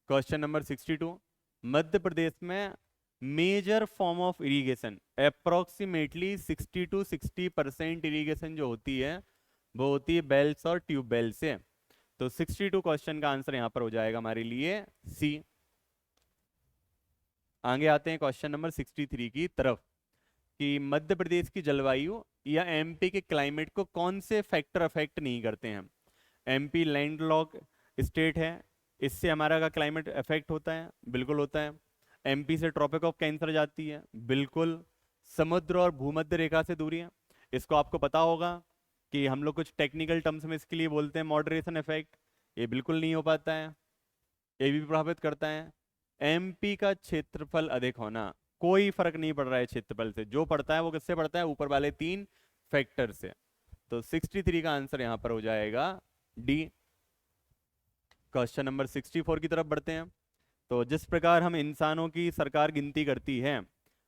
question number 62, Madhya Pradesh में major form of irrigation approximately 60 to 60% irrigation जो होती है वो होती है बेल्स और ट्यूबवेल से। तो 62 क्वेश्चन का आंसर यहां पर हो जाएगा हमारे लिए सी। आगे आते हैं क्वेश्चन नंबर 63 की तरफ, कि मध्य प्रदेश की जलवायु या एमपी के क्लाइमेट को कौन से फैक्टर अफेक्ट नहीं करते हैं? एमपी लैंडलॉक स्टेट है, इससे हमारा का क्लाइमेट अफेक्ट होता है, बिल्कुल होता है। एमपी से ट्रॉपिक ऑफ कैंसर जाती है, बिल्कुल। समुद्र और भूमध्य रेखा से दूरी है, इसको आपको पता होगा कि हम लोग कुछ टेक्निकल टर्म्स में इसके लिए बोलते हैं मॉडरेशन इफेक्ट, ये बिल्कुल नहीं हो पाता है, ये भी प्रभावित करता है। एमपी का क्षेत्रफल अधिक होना, कोई फर्क नहीं पड़ रहा है क्षेत्रफल से, जो पड़ता है वो किससे पड़ता है? ऊपर वाले 3 फैक्टर से। तो 63 का आंसर यहां पर हो जाएगा डी। क्वेश्चन नंबर 64 की तरफ बढ़ते हैं। तो जिस प्रकार हम इंसानों की सरकार गिनती करती है,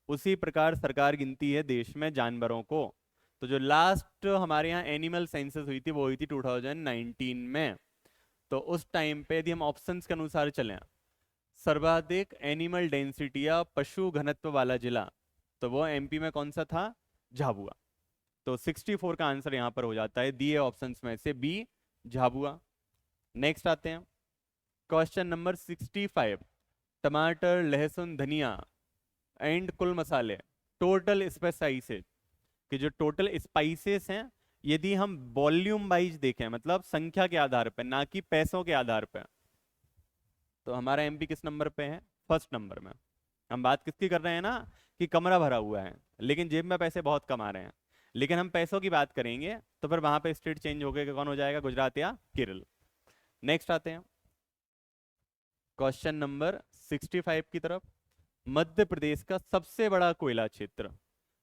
उसी प्रकार सरकार गिनती है देश में जानवरों को। तो जो लास्ट हमारे यहाँ एनिमल सेंसस हुई थी वो हुई थी 2019 में। तो उस टाइम पे यदि हम ऑप्शंस के अनुसार चलें, सर्वाधिक एनिमल डेंसिटी या पशु घनत्व वाला जिला, तो वो एमपी में कौन सा था? झाबुआ। तो 64 का आंसर यहां पर हो जाता है दिए ऑप्शंस में से बी, झाबुआ। नेक्स्ट आते हैं क्वेश्चन नंबर 65, टमाटर, लहसुन, धनिया एंड कुल मसाले टोटल स्पाइसेस, कि जो टोटल स्पाइसेस हैं यदि हम वॉल्यूम वाइज देखें, मतलब संख्या के आधार पर, ना कि पैसों के आधार पर, तो हमारा एमपी किस नंबर पे है? फर्स्ट नंबर में। हम बात किसकी कर रहे हैं ना, कि कमरा भरा हुआ है लेकिन जेब में पैसे बहुत कमा रहे हैं। लेकिन हम पैसों की बात करेंगे तो फिर वहां पे स्टेट चेंज हो गया, कौन हो जाएगा? गुजरात या केरल। नेक्स्ट आते हैं क्वेश्चन नंबर 65 की तरफ। मध्य प्रदेश का सबसे बड़ा कोयला क्षेत्र,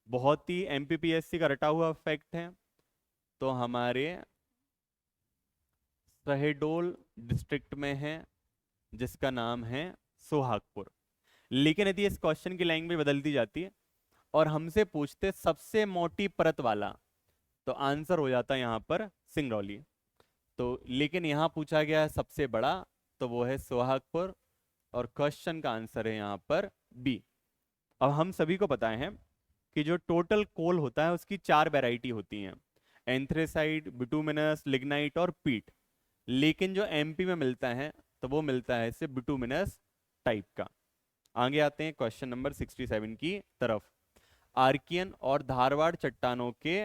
बहुत ही एमपीपीएससी का रटा हुआ फैक्ट है, तो हमारे शहडोल डिस्ट्रिक्ट में है, जिसका नाम है सोहागपुर। लेकिन यदि इस क्वेश्चन की लैंग्वेज बदल दी जाती है और हमसे पूछते सबसे मोटी परत वाला, तो आंसर हो जाता है यहां पर सिंगरौली। तो लेकिन यहां पूछा गया है सबसे बड़ा, तो वो है सोहागपुर, और क्वेश्चन का आंसर है यहां पर बी। अब हम सभी को पता है कि जो टोटल कोल होता है उसकी 4 वैरायटी होती हैं, एंथ्रेसाइट, बिटुमिनस, लिग्नाइट और पीट। लेकिन जो एमपी में मिलता है तो वो मिलता है सिर्फ बिटुमिनस टाइप का। आगे आते हैं क्वेश्चन नंबर 67 की तरफ। आर्कियन और धारवाड़ चट्टानों के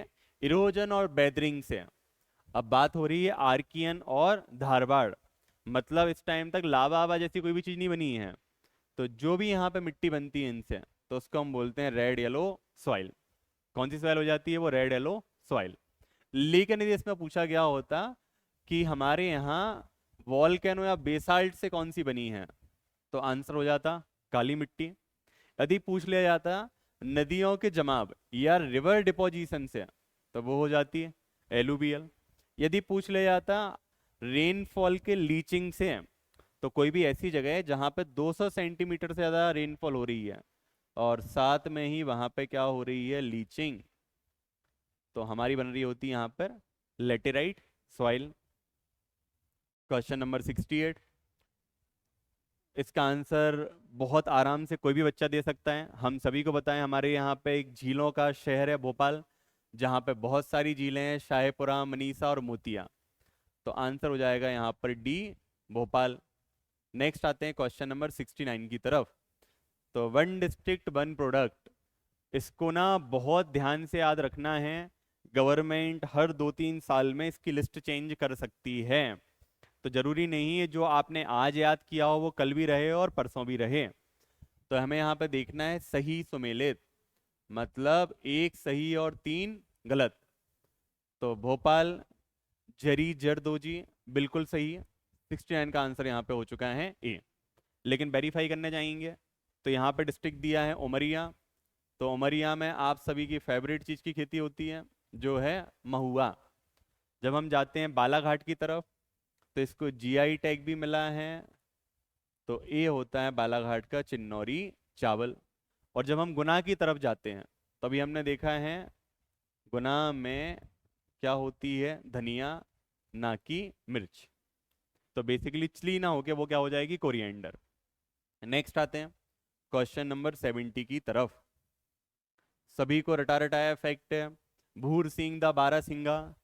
इरोजन और बेदरिंग से, अब बात हो रही है आर्कियन और धारवाड़, मतलब इस टाइम तक लावा आवा जैसी कोई भी चीज नहीं बनी है। तो जो भी यहाँ पे मिट्टी बनती है इनसे, तो उसको हम बोलते हैं रेड येलो सॉइल। कौन सी सॉइल हो जाती है? वो रेड येलो सॉइल। लेकिन यदि इसमें पूछा गया होता कि हमारे यहाँ वॉल्केनो या बेसाल्ट से कौन सी बनी है, तो आंसर हो जाता काली मिट्टी। यदि पूछ लिया जाता नदियों के जमाव या रिवर डिपोजिशन से, तो वो हो जाती है एलुवियल। यदि पूछ लिया जाता रेनफॉल के लीचिंग से, तो कोई भी ऐसी जगह है जहां पे 200 सेंटीमीटर से ज्यादा रेनफॉल हो रही है और साथ में ही वहां पे क्या हो रही है? लीचिंग, तो हमारी बन रही होती है यहाँ पर लेटेराइट सॉइल। क्वेश्चन नंबर 68, इसका आंसर बहुत आराम से कोई भी बच्चा दे सकता है। हम सभी को बताएं, हमारे यहाँ पे एक झीलों का शहर है भोपाल, जहाँ पे बहुत सारी झीलें हैं, शाहपुरा, मनीषा और मोतिया। तो आंसर हो जाएगा यहाँ पर डी, भोपाल। नेक्स्ट आते हैं क्वेश्चन नंबर 69 की तरफ। तो वन डिस्ट्रिक्ट वन प्रोडक्ट, इसको ना बहुत ध्यान से याद रखना है। गवर्नमेंट हर 2-3 साल में इसकी लिस्ट चेंज कर सकती है, तो जरूरी नहीं है जो आपने आज याद किया हो वो कल भी रहे और परसों भी रहे। तो हमें यहाँ पे देखना है सही सुमेलित, मतलब एक सही और 3 गलत। तो भोपाल, जरी जरदोजी बिल्कुल सही है। 69 का आंसर यहाँ पे हो चुका है ए। लेकिन वेरीफाई करने जाएंगे तो यहाँ पे डिस्ट्रिक्ट दिया है उमरिया। तो उमरिया में आप सभी की फेवरेट चीज़ की खेती होती है, जो है महुआ। जब हम जाते हैं बालाघाट की तरफ तो इसको जीआई टैग भी मिला है। तो ए होता है बालाघाट का चिन्नौरी चावल। और जब हम गुना की तरफ जाते हैं तो अभी हमने देखा है गुना में क्या होती है, धनिया ना कि मिर्च। तो बेसिकली चिली ना होके वो क्या हो जाएगी, कोरिएंडर। नेक्स्ट आते हैं क्वेश्चन नंबर 70 की तरफ। सभी को रटा रटाया फैक्ट है, भूर सिंह द बारहसिंगा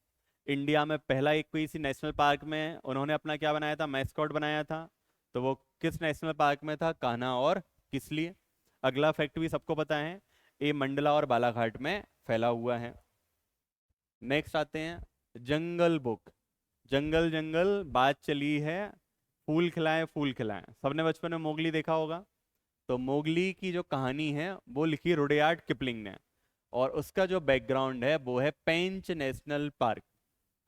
इंडिया में पहला एक कोई सी नेशनल पार्क में उन्होंने अपना क्या बनाया था, मैस्कॉट बनाया था। तो वो किस नेशनल पार्क में था, कान्हा और किस लिए। अगला फैक्ट भी सबको पता है, ये मंडला और बालाघाट में फैला हुआ है। नेक्स्ट आते हैं जंगल बुक। जंगल जंगल बात चली है, फूल खिलाए फूल खिलाए, सबने बचपन में मोगली देखा होगा। तो मोगली की जो कहानी है वो लिखी रुडयार्ड किपलिंग ने, और उसका जो बैकग्राउंड है वो है पेंच नेशनल पार्क।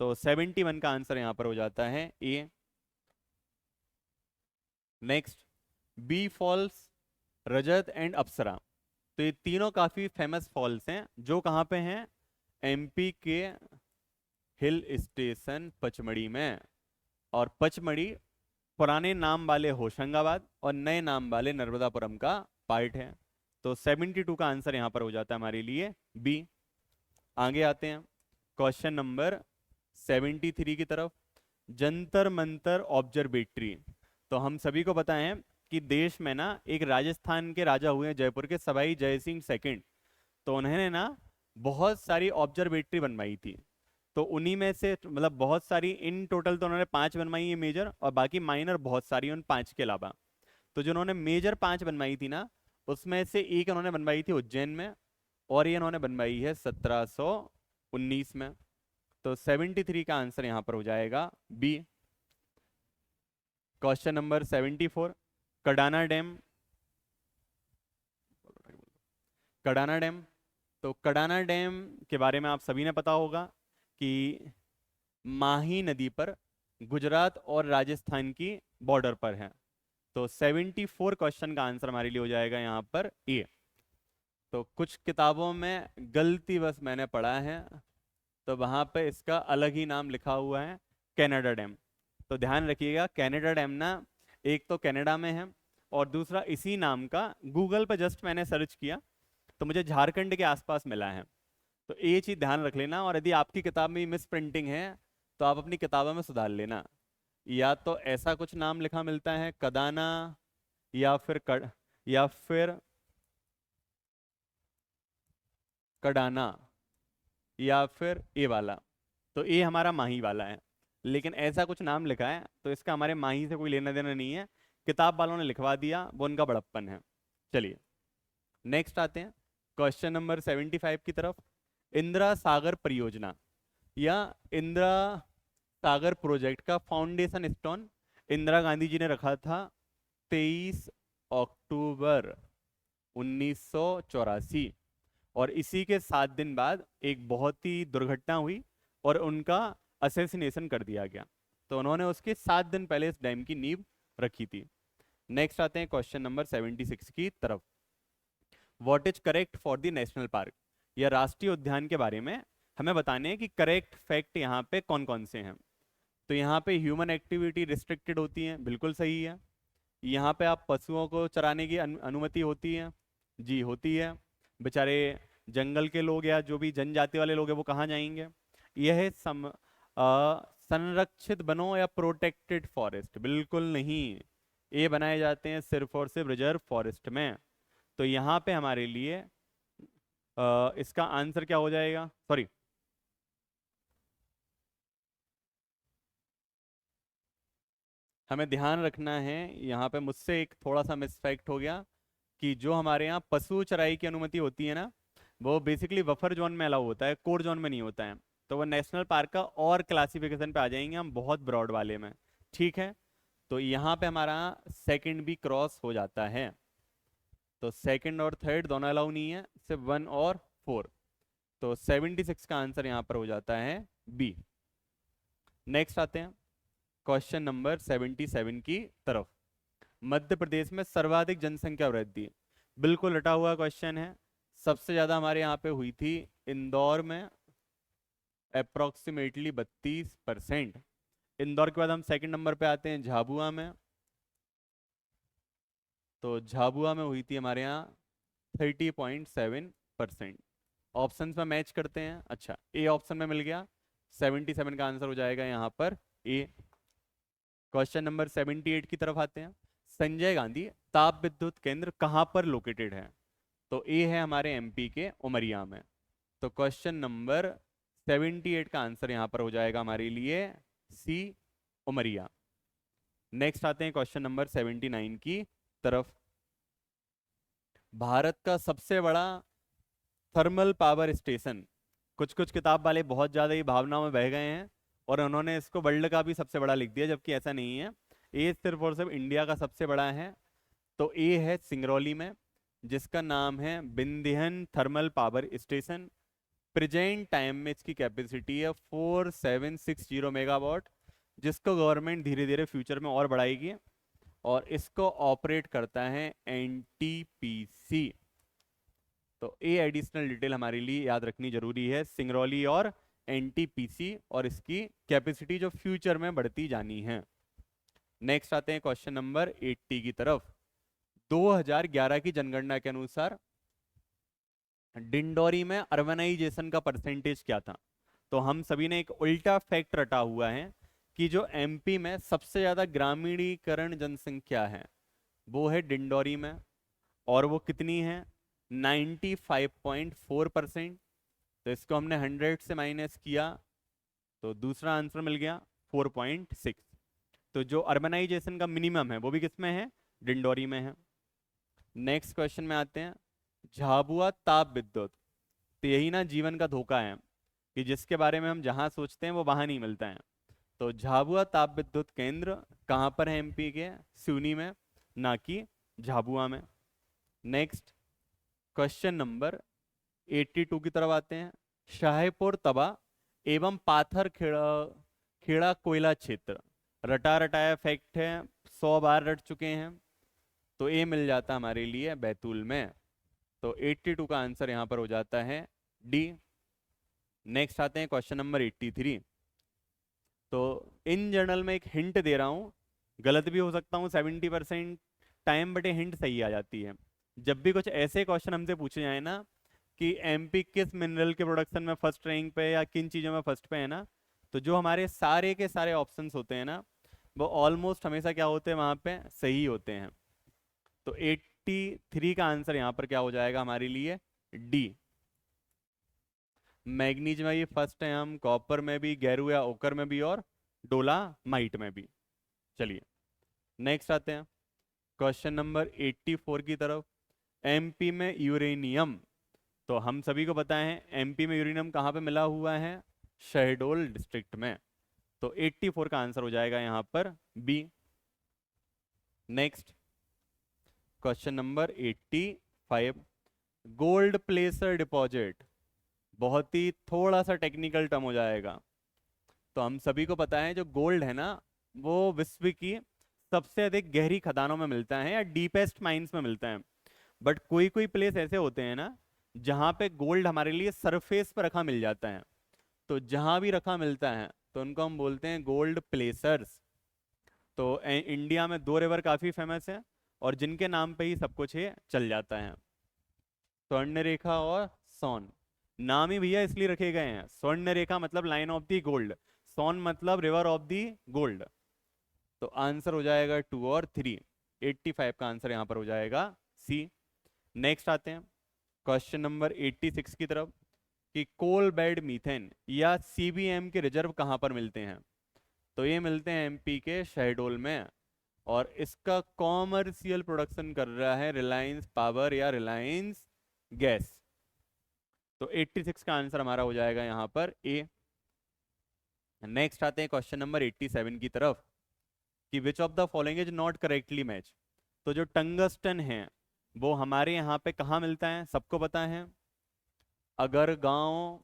तो 71 का आंसर यहां पर हो जाता है A. Next, B falls, Rajat and Apsara. तो ये तीनों काफी फेमस फॉल्स हैं, जो कहाँ पे हैं, एमपी के हिल स्टेशन पचमढ़ी में। और पचमढ़ी पुराने नाम वाले होशंगाबाद और नए नाम वाले नर्मदापुरम का पार्ट है। तो 72 का आंसर यहां पर हो जाता है हमारे लिए बी। आगे आते हैं क्वेश्चन नंबर 73 की तरफ। जंतर मंतर ऑब्जर्वेटरी। तो हम सभी को पता है कि देश में ना एक राजस्थान के राजा हुए हैं जयपुर के, सवाई जयसिंह सेकंड। तो उन्होंने ना बहुत सारी ऑब्जर्वेटरी बनवाई थी। तो उन्हीं में से मतलब बहुत सारी, इन टोटल तो उन्होंने 5 बनवाई है मेजर, और बाकी माइनर बहुत सारी उन 5 के अलावा। तो जो उन्होंने मेजर 5 बनवाई थी ना, उसमें से एक उन्होंने बनवाई थी उज्जैन में, और ये उन्होंने बनवाई है 1719 में। तो 73 का आंसर यहां पर हो जाएगा B. Question number 74, Kadana dam. Kadana dam, तो कडाना डैम के बारे में आप सभी ने पता होगा कि माही नदी पर गुजरात और राजस्थान की बॉर्डर पर है। तो 74 क्वेश्चन का आंसर हमारे लिए हो जाएगा यहाँ पर ए। तो कुछ किताबों में गलती बस मैंने पढ़ा है, तो वहाँ पे इसका अलग ही नाम लिखा हुआ है, कनाडा डैम। तो ध्यान रखिएगा, कनाडा डैम ना एक तो कनाडा में है, और दूसरा इसी नाम का गूगल पे जस्ट मैंने सर्च किया तो मुझे झारखंड के आसपास मिला है। तो ये चीज़ ध्यान रख लेना, और यदि आपकी किताब में मिस प्रिंटिंग है तो आप अपनी किताबों में सुधार लेना। या तो ऐसा कुछ नाम लिखा मिलता है कदाना, या फिर या फिर कडाना, या फिर ए वाला। तो ए हमारा माही वाला है, लेकिन ऐसा कुछ नाम लिखा है तो इसका हमारे माही से कोई लेना देना नहीं है, किताब वालों ने लिखवा दिया, वो उनका बड़प्पन है। चलिए नेक्स्ट आते हैं क्वेश्चन नंबर 75 की तरफ। इंदिरा सागर परियोजना या इंदिरा सागर प्रोजेक्ट का फाउंडेशन स्टोन इंदिरा गांधी जी ने रखा था 23 अक्टूबर 1984। और इसी के 7 दिन बाद एक बहुत ही दुर्घटना हुई और उनका असेसिनेशन कर दिया गया। तो उन्होंने उसके 7 दिन पहले इस डैम की नींव रखी थी। नेक्स्ट आते हैं क्वेश्चन नंबर 76 की तरफ। What is correct for the national park, या राष्ट्रीय उद्यान के बारे में हमें बताने हैं कि करेक्ट फैक्ट यहाँ पे कौन कौन से हैं। तो यहाँ पे ह्यूमन एक्टिविटी रिस्ट्रिक्टेड होती है, बिल्कुल सही है। यहाँ पे आप पशुओं को चराने की अनुमति होती है, जी होती है। बेचारे जंगल के लोग या जो भी जनजाति वाले लोग हैं वो कहाँ जाएंगे। यह संरक्षित वनों या प्रोटेक्टेड फॉरेस्ट, बिल्कुल नहीं। ये बनाए जाते हैं सिर्फ और सिर्फ रिजर्व फॉरेस्ट में। तो यहाँ पे हमारे लिए इसका आंसर क्या हो जाएगा, सॉरी हमें ध्यान रखना है, यहाँ पे मुझसे एक थोड़ा सा मिसफैक्ट हो गया कि जो हमारे यहाँ पशु चराई की अनुमति होती है ना, वो बेसिकली बफर जोन में अलाउ होता है, कोर जोन में नहीं होता है। तो वो नेशनल पार्क का और क्लासिफिकेशन पे आ जाएंगे हम, बहुत ब्रॉड वाले में। ठीक है, तो यहाँ पे हमारा सेकंड भी क्रॉस हो जाता है। तो सेकंड और थर्ड दोनों अलाउ नहीं है, सिर्फ 1 और 4। तो 76 का आंसर यहाँ पर हो जाता है बी। नेक्स्ट आते हैं क्वेश्चन नंबर 77 की तरफ। मध्य प्रदेश में सर्वाधिक जनसंख्या वृद्धि, बिल्कुल रटा हुआ क्वेश्चन है। सबसे ज्यादा हमारे यहाँ पे हुई थी इंदौर में, अप्रोक्सीमेटली 32%। इंदौर के बाद हम सेकंड नंबर पे आते हैं झाबुआ में। तो झाबुआ में हुई थी हमारे यहाँ 30.7%। ऑप्शन में मैच करते हैं। अच्छा, ए ऑप्शन में मिल गया, 77 का आंसर हो जाएगा यहाँ पर ए। क्वेश्चन नंबर 78 की तरफ आते हैं। संजय गांधी ताप विद्युत केंद्र कहाँ पर लोकेटेड है? तो ए है हमारे एमपी के उमरिया में। तो क्वेश्चन नंबर 78 का आंसर यहाँ पर हो जाएगा हमारे लिए सी, उमरिया। नेक्स्ट आते हैं क्वेश्चन नंबर 79 की तरफ। भारत का सबसे बड़ा थर्मल पावर स्टेशन, कुछ कुछ किताब वाले बहुत ज़्यादा ही भावनाओं में बह गए हैं और उन्होंने इसको वर्ल्ड का भी सबसे बड़ा लिख दिया, जबकि ऐसा नहीं है। ये सिर्फ और सिर्फ इंडिया का सबसे बड़ा है। तो ए है सिंगरौली में, जिसका नाम है Bindihan thermal power station. Present time में इसकी कैपेसिटी है 4760 मेगावाट, जिसको गवर्नमेंट धीरे धीरे फ्यूचर में और बढ़ाएगी। और इसको ऑपरेट करता है एनटीपीसी। तो ए एडिशनल डिटेल हमारे लिए याद रखनी जरूरी है, सिंगरौली और एनटीपीसी, और इसकी कैपेसिटी जो फ्यूचर में बढ़ती जानी है। नेक्स्ट आते हैं क्वेश्चन नंबर 80 की तरफ। 2011 की जनगणना के अनुसार डिंडोरी में अर्बनाइजेशन का परसेंटेज क्या था? तो हम सभी ने एक उल्टा फैक्ट रटा हुआ है कि जो एमपी में सबसे ज्यादा ग्रामीणीकरण जनसंख्या है वो है डिंडोरी में, और वो कितनी है? 95.4%। तो इसको हमने 100 से माइनस किया तो दूसरा आंसर मिल गया 4.6। तो जो अर्बनाइजेशन का मिनिमम है वो भी किस में है? डिंडोरी में है। नेक्स्ट क्वेश्चन में आते हैं। झाबुआ ताप विद्युत, तो यही ना जीवन का धोखा है कि जिसके बारे में हम जहां सोचते हैं वो वहां नहीं मिलता है। तो झाबुआ ताप विद्युत केंद्र कहाँ पर है? एमपी के सिवनी में, ना कि झाबुआ में। नेक्स्ट क्वेश्चन नंबर 82 की तरफ आते हैं। शाहपुर तवा एवं पाथर खेड़ा खेड़ा कोयला क्षेत्र, रटा रटाया फैक्ट है, 100 बार रट चुके हैं। तो ए मिल जाता हमारे लिए बैतूल में। तो 82 का आंसर यहाँ पर हो जाता है डी। नेक्स्ट आते हैं क्वेश्चन नंबर 83। तो इन जनरल में एक हिंट दे रहा हूँ, गलत भी हो सकता हूँ 70% टाइम, बट ये हिंट सही आ जाती है। जब भी कुछ ऐसे क्वेश्चन हमसे पूछे जाए ना कि एमपी किस मिनरल के प्रोडक्शन में फर्स्ट रैंक पे या किन चीज़ों में फर्स्ट पे है ना, तो जो हमारे सारे के सारे ऑप्शंस होते हैं ना, वो ऑलमोस्ट हमेशा क्या होते हैं वहाँ पे? सही होते हैं। तो 83 का आंसर यहाँ पर क्या हो जाएगा हमारे लिए? डी। मैग्नीज में ये फर्स्ट है, हम कॉपर में भी, गैरू या ओकर में भी, और डोलामाइट में भी। चलिए नेक्स्ट आते हैं क्वेश्चन नंबर 84 की तरफ। एमपी में यूरेनियम, तो हम सभी को पता है एमपी में यूरेनियम कहाँ पे मिला हुआ है? शहडोल डिस्ट्रिक्ट में। तो 84 का आंसर हो जाएगा यहाँ पर B. Next question number 85। Gold placer deposit, बहुत ही थोड़ा सा टेक्निकल टर्म हो जाएगा। तो हम सभी को पता है जो गोल्ड है ना, वो विश्व की सबसे अधिक गहरी खदानों में मिलता है या डीपेस्ट माइंस में मिलता है। बट कोई कोई प्लेस ऐसे होते हैं ना जहाँ पे गोल्ड हमारे लिए सरफेस पर रखा मिल जाता है। तो जहाँ भी रखा मिलता है तो उनको हम बोलते हैं गोल्ड प्लेसर्स। तो इंडिया में 2 रिवर काफ़ी फेमस है और जिनके नाम पे ही सब कुछ ये चल जाता है, स्वर्ण रेखा और सोन। नाम ही भैया इसलिए रखे गए हैं, स्वर्ण रेखा मतलब लाइन ऑफ दी गोल्ड, सोन मतलब रिवर ऑफ दी गोल्ड। तो आंसर हो जाएगा 2 और 3। 85 का आंसर यहाँ पर हो जाएगा सी। नेक्स्ट आते हैं क्वेश्चन नंबर 86 की तरफ कि कोल बेड मीथेन या सीबीएम के रिजर्व कहाँ पर मिलते हैं? तो ये मिलते हैं एमपी के शहडोल में। और इसका कॉमर्शियल प्रोडक्शन कर रहा है रिलायंस पावर या रिलायंस गैस। तो 86 का आंसर हमारा हो जाएगा यहाँ पर ए। नेक्स्ट आते हैं क्वेश्चन नंबर 87 की तरफ कि which of the following is not correctly match. तो जो टंगस्टन है वो हमारे यहाँ पे कहाँ मिलता है, सबको पता है। अगर गांव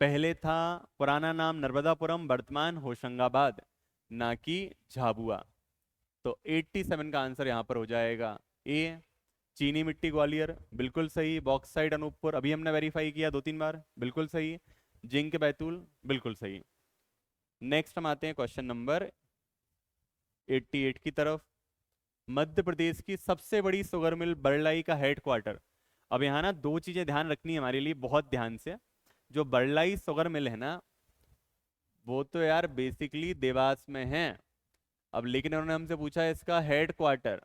पहले था, पुराना नाम नर्मदापुरम, वर्तमान होशंगाबाद, ना कि झाबुआ। तो 87 का आंसर यहाँ पर हो जाएगा ए। चीनी मिट्टी ग्वालियर, बिल्कुल सही। बॉक्साइड अनूपपुर, अभी हमने वेरीफाई किया 2-3 बार, बिल्कुल सही। जिंक बैतूल, बिल्कुल सही। नेक्स्ट हम आते हैं क्वेश्चन नंबर 88 की तरफ। मध्य प्रदेश की सबसे बड़ी शुगर मिल बरलाई का हेडक्वार्टर। अब यहाँ ना दो चीजें ध्यान रखनी है हमारे लिए बहुत ध्यान से। जो बरलाई शुगर मिल है ना, वो तो यार बेसिकली देवास में है। अब लेकिन उन्होंने हमसे पूछा है इसका हेडक्वार्टर,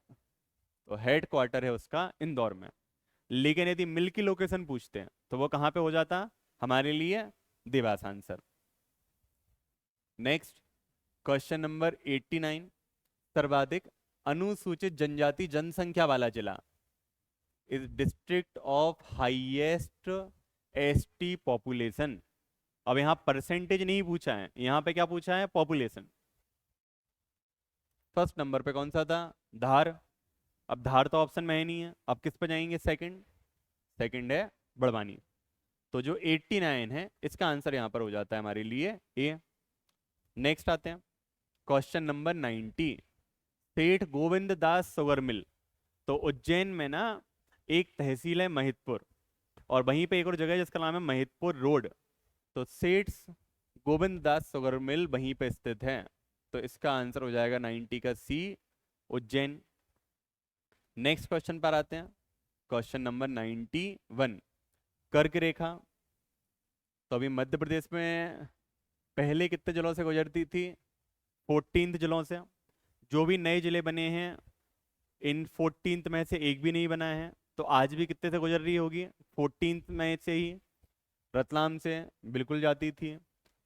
तो हेडक्वार्टर है उसका इंदौर में। लेकिन यदि मिल की लोकेशन पूछते हैं तो वो कहाँ पे हो जाता हमारे लिए, Dewas answer. Next question number 89। सर्वाधिक अनुसूचित जनजाति जनसंख्या वाला जिला is district of highest ST population. अब यहाँ परसेंटेज नहीं पूछा है, यहाँ पे क्या पूछा है, पॉपुलेशन। फर्स्ट नंबर पे कौन सा था, धार। अब धार तो ऑप्शन में है नहीं है, अब किस पे जाएंगे, सेकंड। सेकंड है बड़वानी। तो जो 89 है इसका आंसर यहाँ पर हो जाता है हमारे लिए ए। नेक्स्ट आते हैं क्वेश्चन नंबर 90। सेठ गोविंद दास शुगर मिल। तो उज्जैन में ना एक तहसील है महिदपुर, और वहीं पे एक और जगह है जिसका नाम है महिदपुर रोड। तो सेठ गोविंद दास शुगर मिल वहीं पे स्थित है। तो इसका आंसर हो जाएगा 90 का सी, उज्जैन। नेक्स्ट क्वेश्चन पर आते हैं, क्वेश्चन नंबर 91। कर्क रेखा। तो अभी मध्य प्रदेश में पहले कितने जिलों से गुजरती थी, 14 जिलों से। जो भी नए जिले बने हैं इन 14 में से एक भी नहीं बना है, तो आज भी कितने से गुजर रही होगी, 14 में से ही। रतलाम से बिल्कुल जाती थी,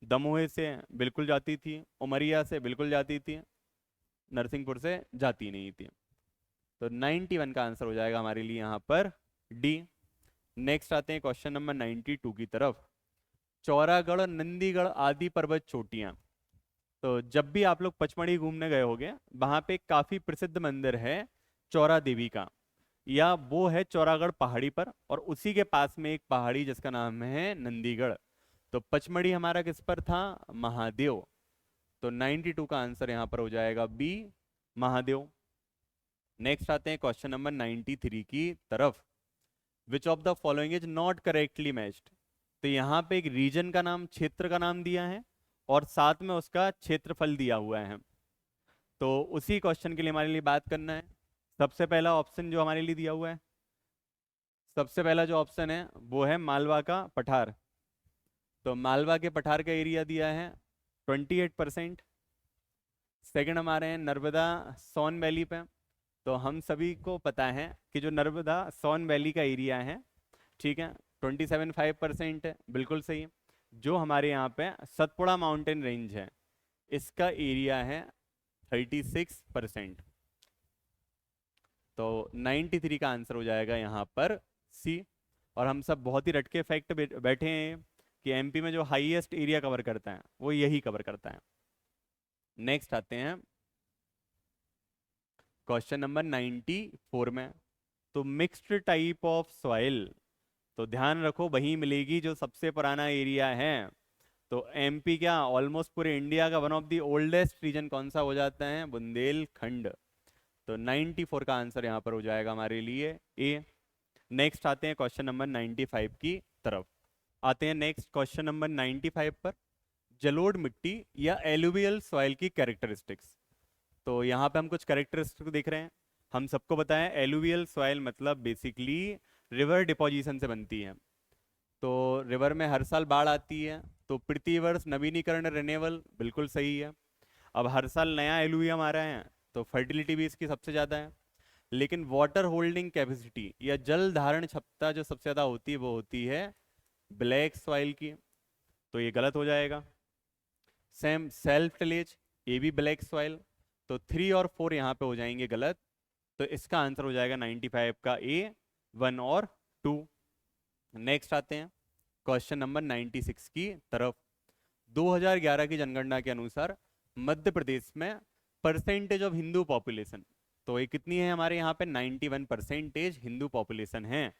दमोह से बिल्कुल जाती थी, उमरिया से बिल्कुल जाती थी, नरसिंहपुर से जाती नहीं थी। तो 91 का आंसर हो जाएगा हमारे लिए यहाँ पर डी। नेक्स्ट आते हैं क्वेश्चन नंबर 92 की तरफ। चौरागढ़, नंदीगढ़ आदि पर्वत चोटियां। तो जब भी आप लोग पचमढ़ी घूमने गए होंगे, वहां पे काफी प्रसिद्ध मंदिर है चौरा देवी का, या वो है चौरागढ़ पहाड़ी पर, और उसी के पास में एक पहाड़ी जिसका नाम है नंदीगढ़। तो पचमढ़ी हमारा किस पर था, महादेव। तो 92 का आंसर यहाँ पर हो जाएगा बी, महादेव। नेक्स्ट आते हैं क्वेश्चन नंबर 93 की तरफ। Which of the following is not correctly matched. तो यहाँ पे एक रीजन का नाम, क्षेत्र का नाम दिया है, और साथ में उसका क्षेत्रफल दिया हुआ है। तो उसी क्वेश्चन के लिए हमारे लिए बात करना है। सबसे पहला ऑप्शन जो हमारे लिए दिया हुआ है, सबसे पहला जो ऑप्शन है वो है मालवा का पठार। तो मालवा के पठार का एरिया दिया है 28%। सेकंड हमारे हैं नर्मदा सोन वैली पे। तो हम सभी को पता है कि जो नर्मदा सोन वैली का एरिया है, ठीक है, 27.5% है, बिल्कुल सही। जो हमारे यहाँ पे सतपुड़ा माउंटेन रेंज है, इसका एरिया है 36%। तो 93 का आंसर हो जाएगा यहाँ पर सी। और हम सब बहुत ही रटके फैक्ट बैठे हैं कि एमपी में जो हाईएस्ट एरिया कवर करता है वो यही कवर करता है। नेक्स्ट आते हैं क्वेश्चन नंबर 94 में। तो मिक्स्ड टाइप ऑफ सॉइल, तो ध्यान रखो वही मिलेगी जो सबसे पुराना एरिया है। तो एमपी क्या ऑलमोस्ट पूरे इंडिया का one of the oldest region कौन सा हो जाता है, बुंदेलखंड। तो 94 का आंसर यहाँ पर हो जाएगा हमारे लिए ए। नेक्स्ट आते हैं क्वेश्चन नंबर 95 की तरफ। आते हैं नेक्स्ट क्वेश्चन नंबर 95 पर। जलोढ़ मिट्टी या एलुवियल सॉइल की कैरेक्टरिस्टिक्स। तो यहाँ पे हम कुछ कैरेक्टरिस्टिक्स देख रहे हैं। हम सबको पता है एलुवियल सॉइल मतलब बेसिकली रिवर डिपोजिशन से बनती है। तो रिवर में हर साल बाढ़ आती है, तो प्रति वर्ष नवीनीकरण रिन्यूएबल, बिल्कुल सही है। अब हर साल नया एलुवियम आ रहा है, तो फर्टिलिटी भी इसकी सबसे ज़्यादा है। लेकिन वाटर होल्डिंग कैपेसिटी या जल धारण क्षमता जो सबसे ज़्यादा होती है वो होती है ब्लैक सॉइल की। तो ये गलत हो जाएगा। सेम सेल्फ टिलेज, ये भी ब्लैक सॉइल। तो 3 और 4 यहाँ पे हो जाएंगे गलत, तो इसका आंसर हो जाएगा 95 का ए, 1 और 2। नेक्स्ट आते हैं क्वेश्चन नंबर 96 की तरफ। 2011 की जनगणना के अनुसार मध्य प्रदेश में परसेंटेज ऑफ हिंदू पॉपुलेशन, तो ये कितनी है हमारे यहाँ पे 91% हिंदू पॉपुलेशन है।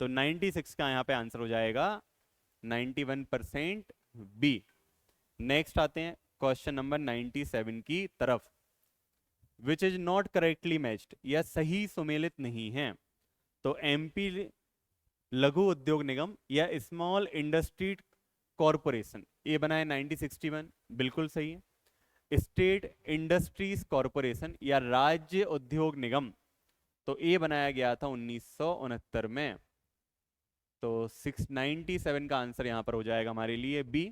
तो 96 का यहाँ पे आंसर हो जाएगा 91% बी। नेक्स्ट आते हैं क्वेश्चन नंबर 97 की तरफ। Which is not correctly matched, यह सही सुमेलित नहीं है। तो एमपी लघु उद्योग निगम या स्मॉल इंडस्ट्री कॉरपोरेशन, ये बना है 1961, बिल्कुल सही है। स्टेट इंडस्ट्रीज कॉरपोरेशन या राज्य उद्योग निगम, तो ये बनाया गया था 1969 में। तो 697 का आंसर यहाँ पर हो जाएगा हमारे लिए बी।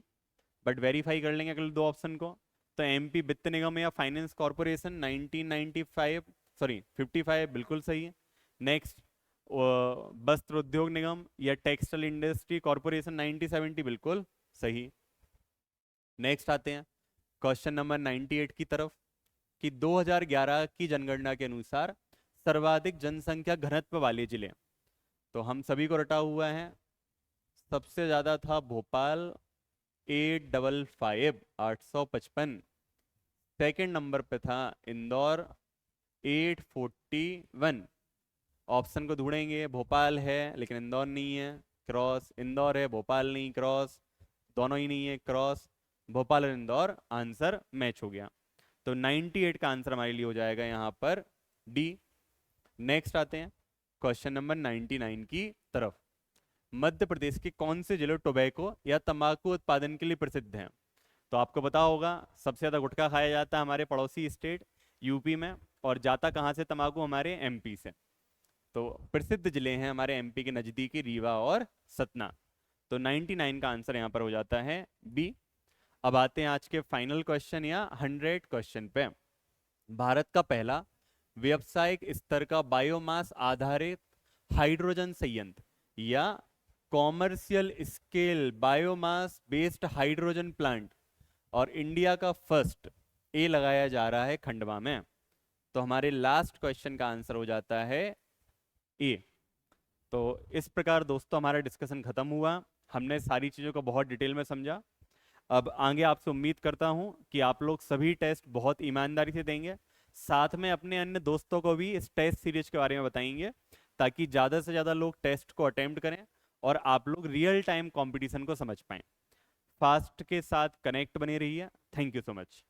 बट वेरीफाई कर लेंगे अगले दो ऑप्शन को। तो एमपी वित्त निगम या फाइनेंस कॉरपोरेशन 1995 सॉरी 55 बिल्कुल सही है। नेक्स्ट वस्त्र उद्योग निगम या टेक्सटाइल इंडस्ट्री कॉरपोरेशन 1970 बिल्कुल सही। नेक्स्ट आते हैं क्वेश्चन नंबर 98 की तरफ कि 2011 की जनगणना के अनुसार सर्वाधिक जनसंख्या घनत्व वाले जिले, तो हम सभी को रटा हुआ है। सबसे ज्यादा था भोपाल 855 855। सेकेंड नंबर पे था इंदौर 841। ऑप्शन को ढूंढेंगे, भोपाल है लेकिन इंदौर नहीं है, क्रॉस इंदौर है भोपाल नहीं, क्रॉस दोनों ही नहीं है, क्रॉस भोपाल और इंदौर, आंसर मैच हो गया। तो 98 का आंसर हमारे लिए हो जाएगा यहाँ पर डी। नेक्स्ट आते हैं क्वेश्चन नंबर 99 की तरफ। मध्य प्रदेश के कौन से जिले टोबैको या तंबाकू उत्पादन के लिए प्रसिद्ध हैं? तो आपको पता होगा सबसे ज्यादा गुटखा खाया जाता है हमारे पड़ोसी स्टेट यूपी में, और जाता कहाँ से तंबाकू? हमारे एमपी से। तो प्रसिद्ध जिले हैं हमारे एमपी के नजदीकी रीवा और सतना। तो 99 का आंसर यहाँ पर हो जाता है बी। अब आते हैं आज के फाइनल क्वेश्चन या 100 क्वेश्चन पे। भारत का पहला व्यावसायिक स्तर का बायोमास आधारित हाइड्रोजन संयंत्र या commercial scale biomass based hydrogen plant और इंडिया का फर्स्ट ए लगाया जा रहा है खंडवा में। तो हमारे लास्ट क्वेश्चन का आंसर हो जाता है ए। तो इस प्रकार दोस्तों हमारा डिस्कशन खत्म हुआ, हमने सारी चीज़ों को बहुत डिटेल में समझा। अब आगे आपसे उम्मीद करता हूं कि आप लोग सभी टेस्ट बहुत ईमानदारी से देंगे, साथ में अपने अन्य दोस्तों को भी इस टेस्ट सीरीज के बारे में बताएंगे, ताकि ज़्यादा से ज़्यादा लोग टेस्ट को अटेम्प्ट करें और आप लोग रियल टाइम कंपटीशन को समझ पाएं। फास्ट के साथ कनेक्ट बने रहिए। Thank you so much.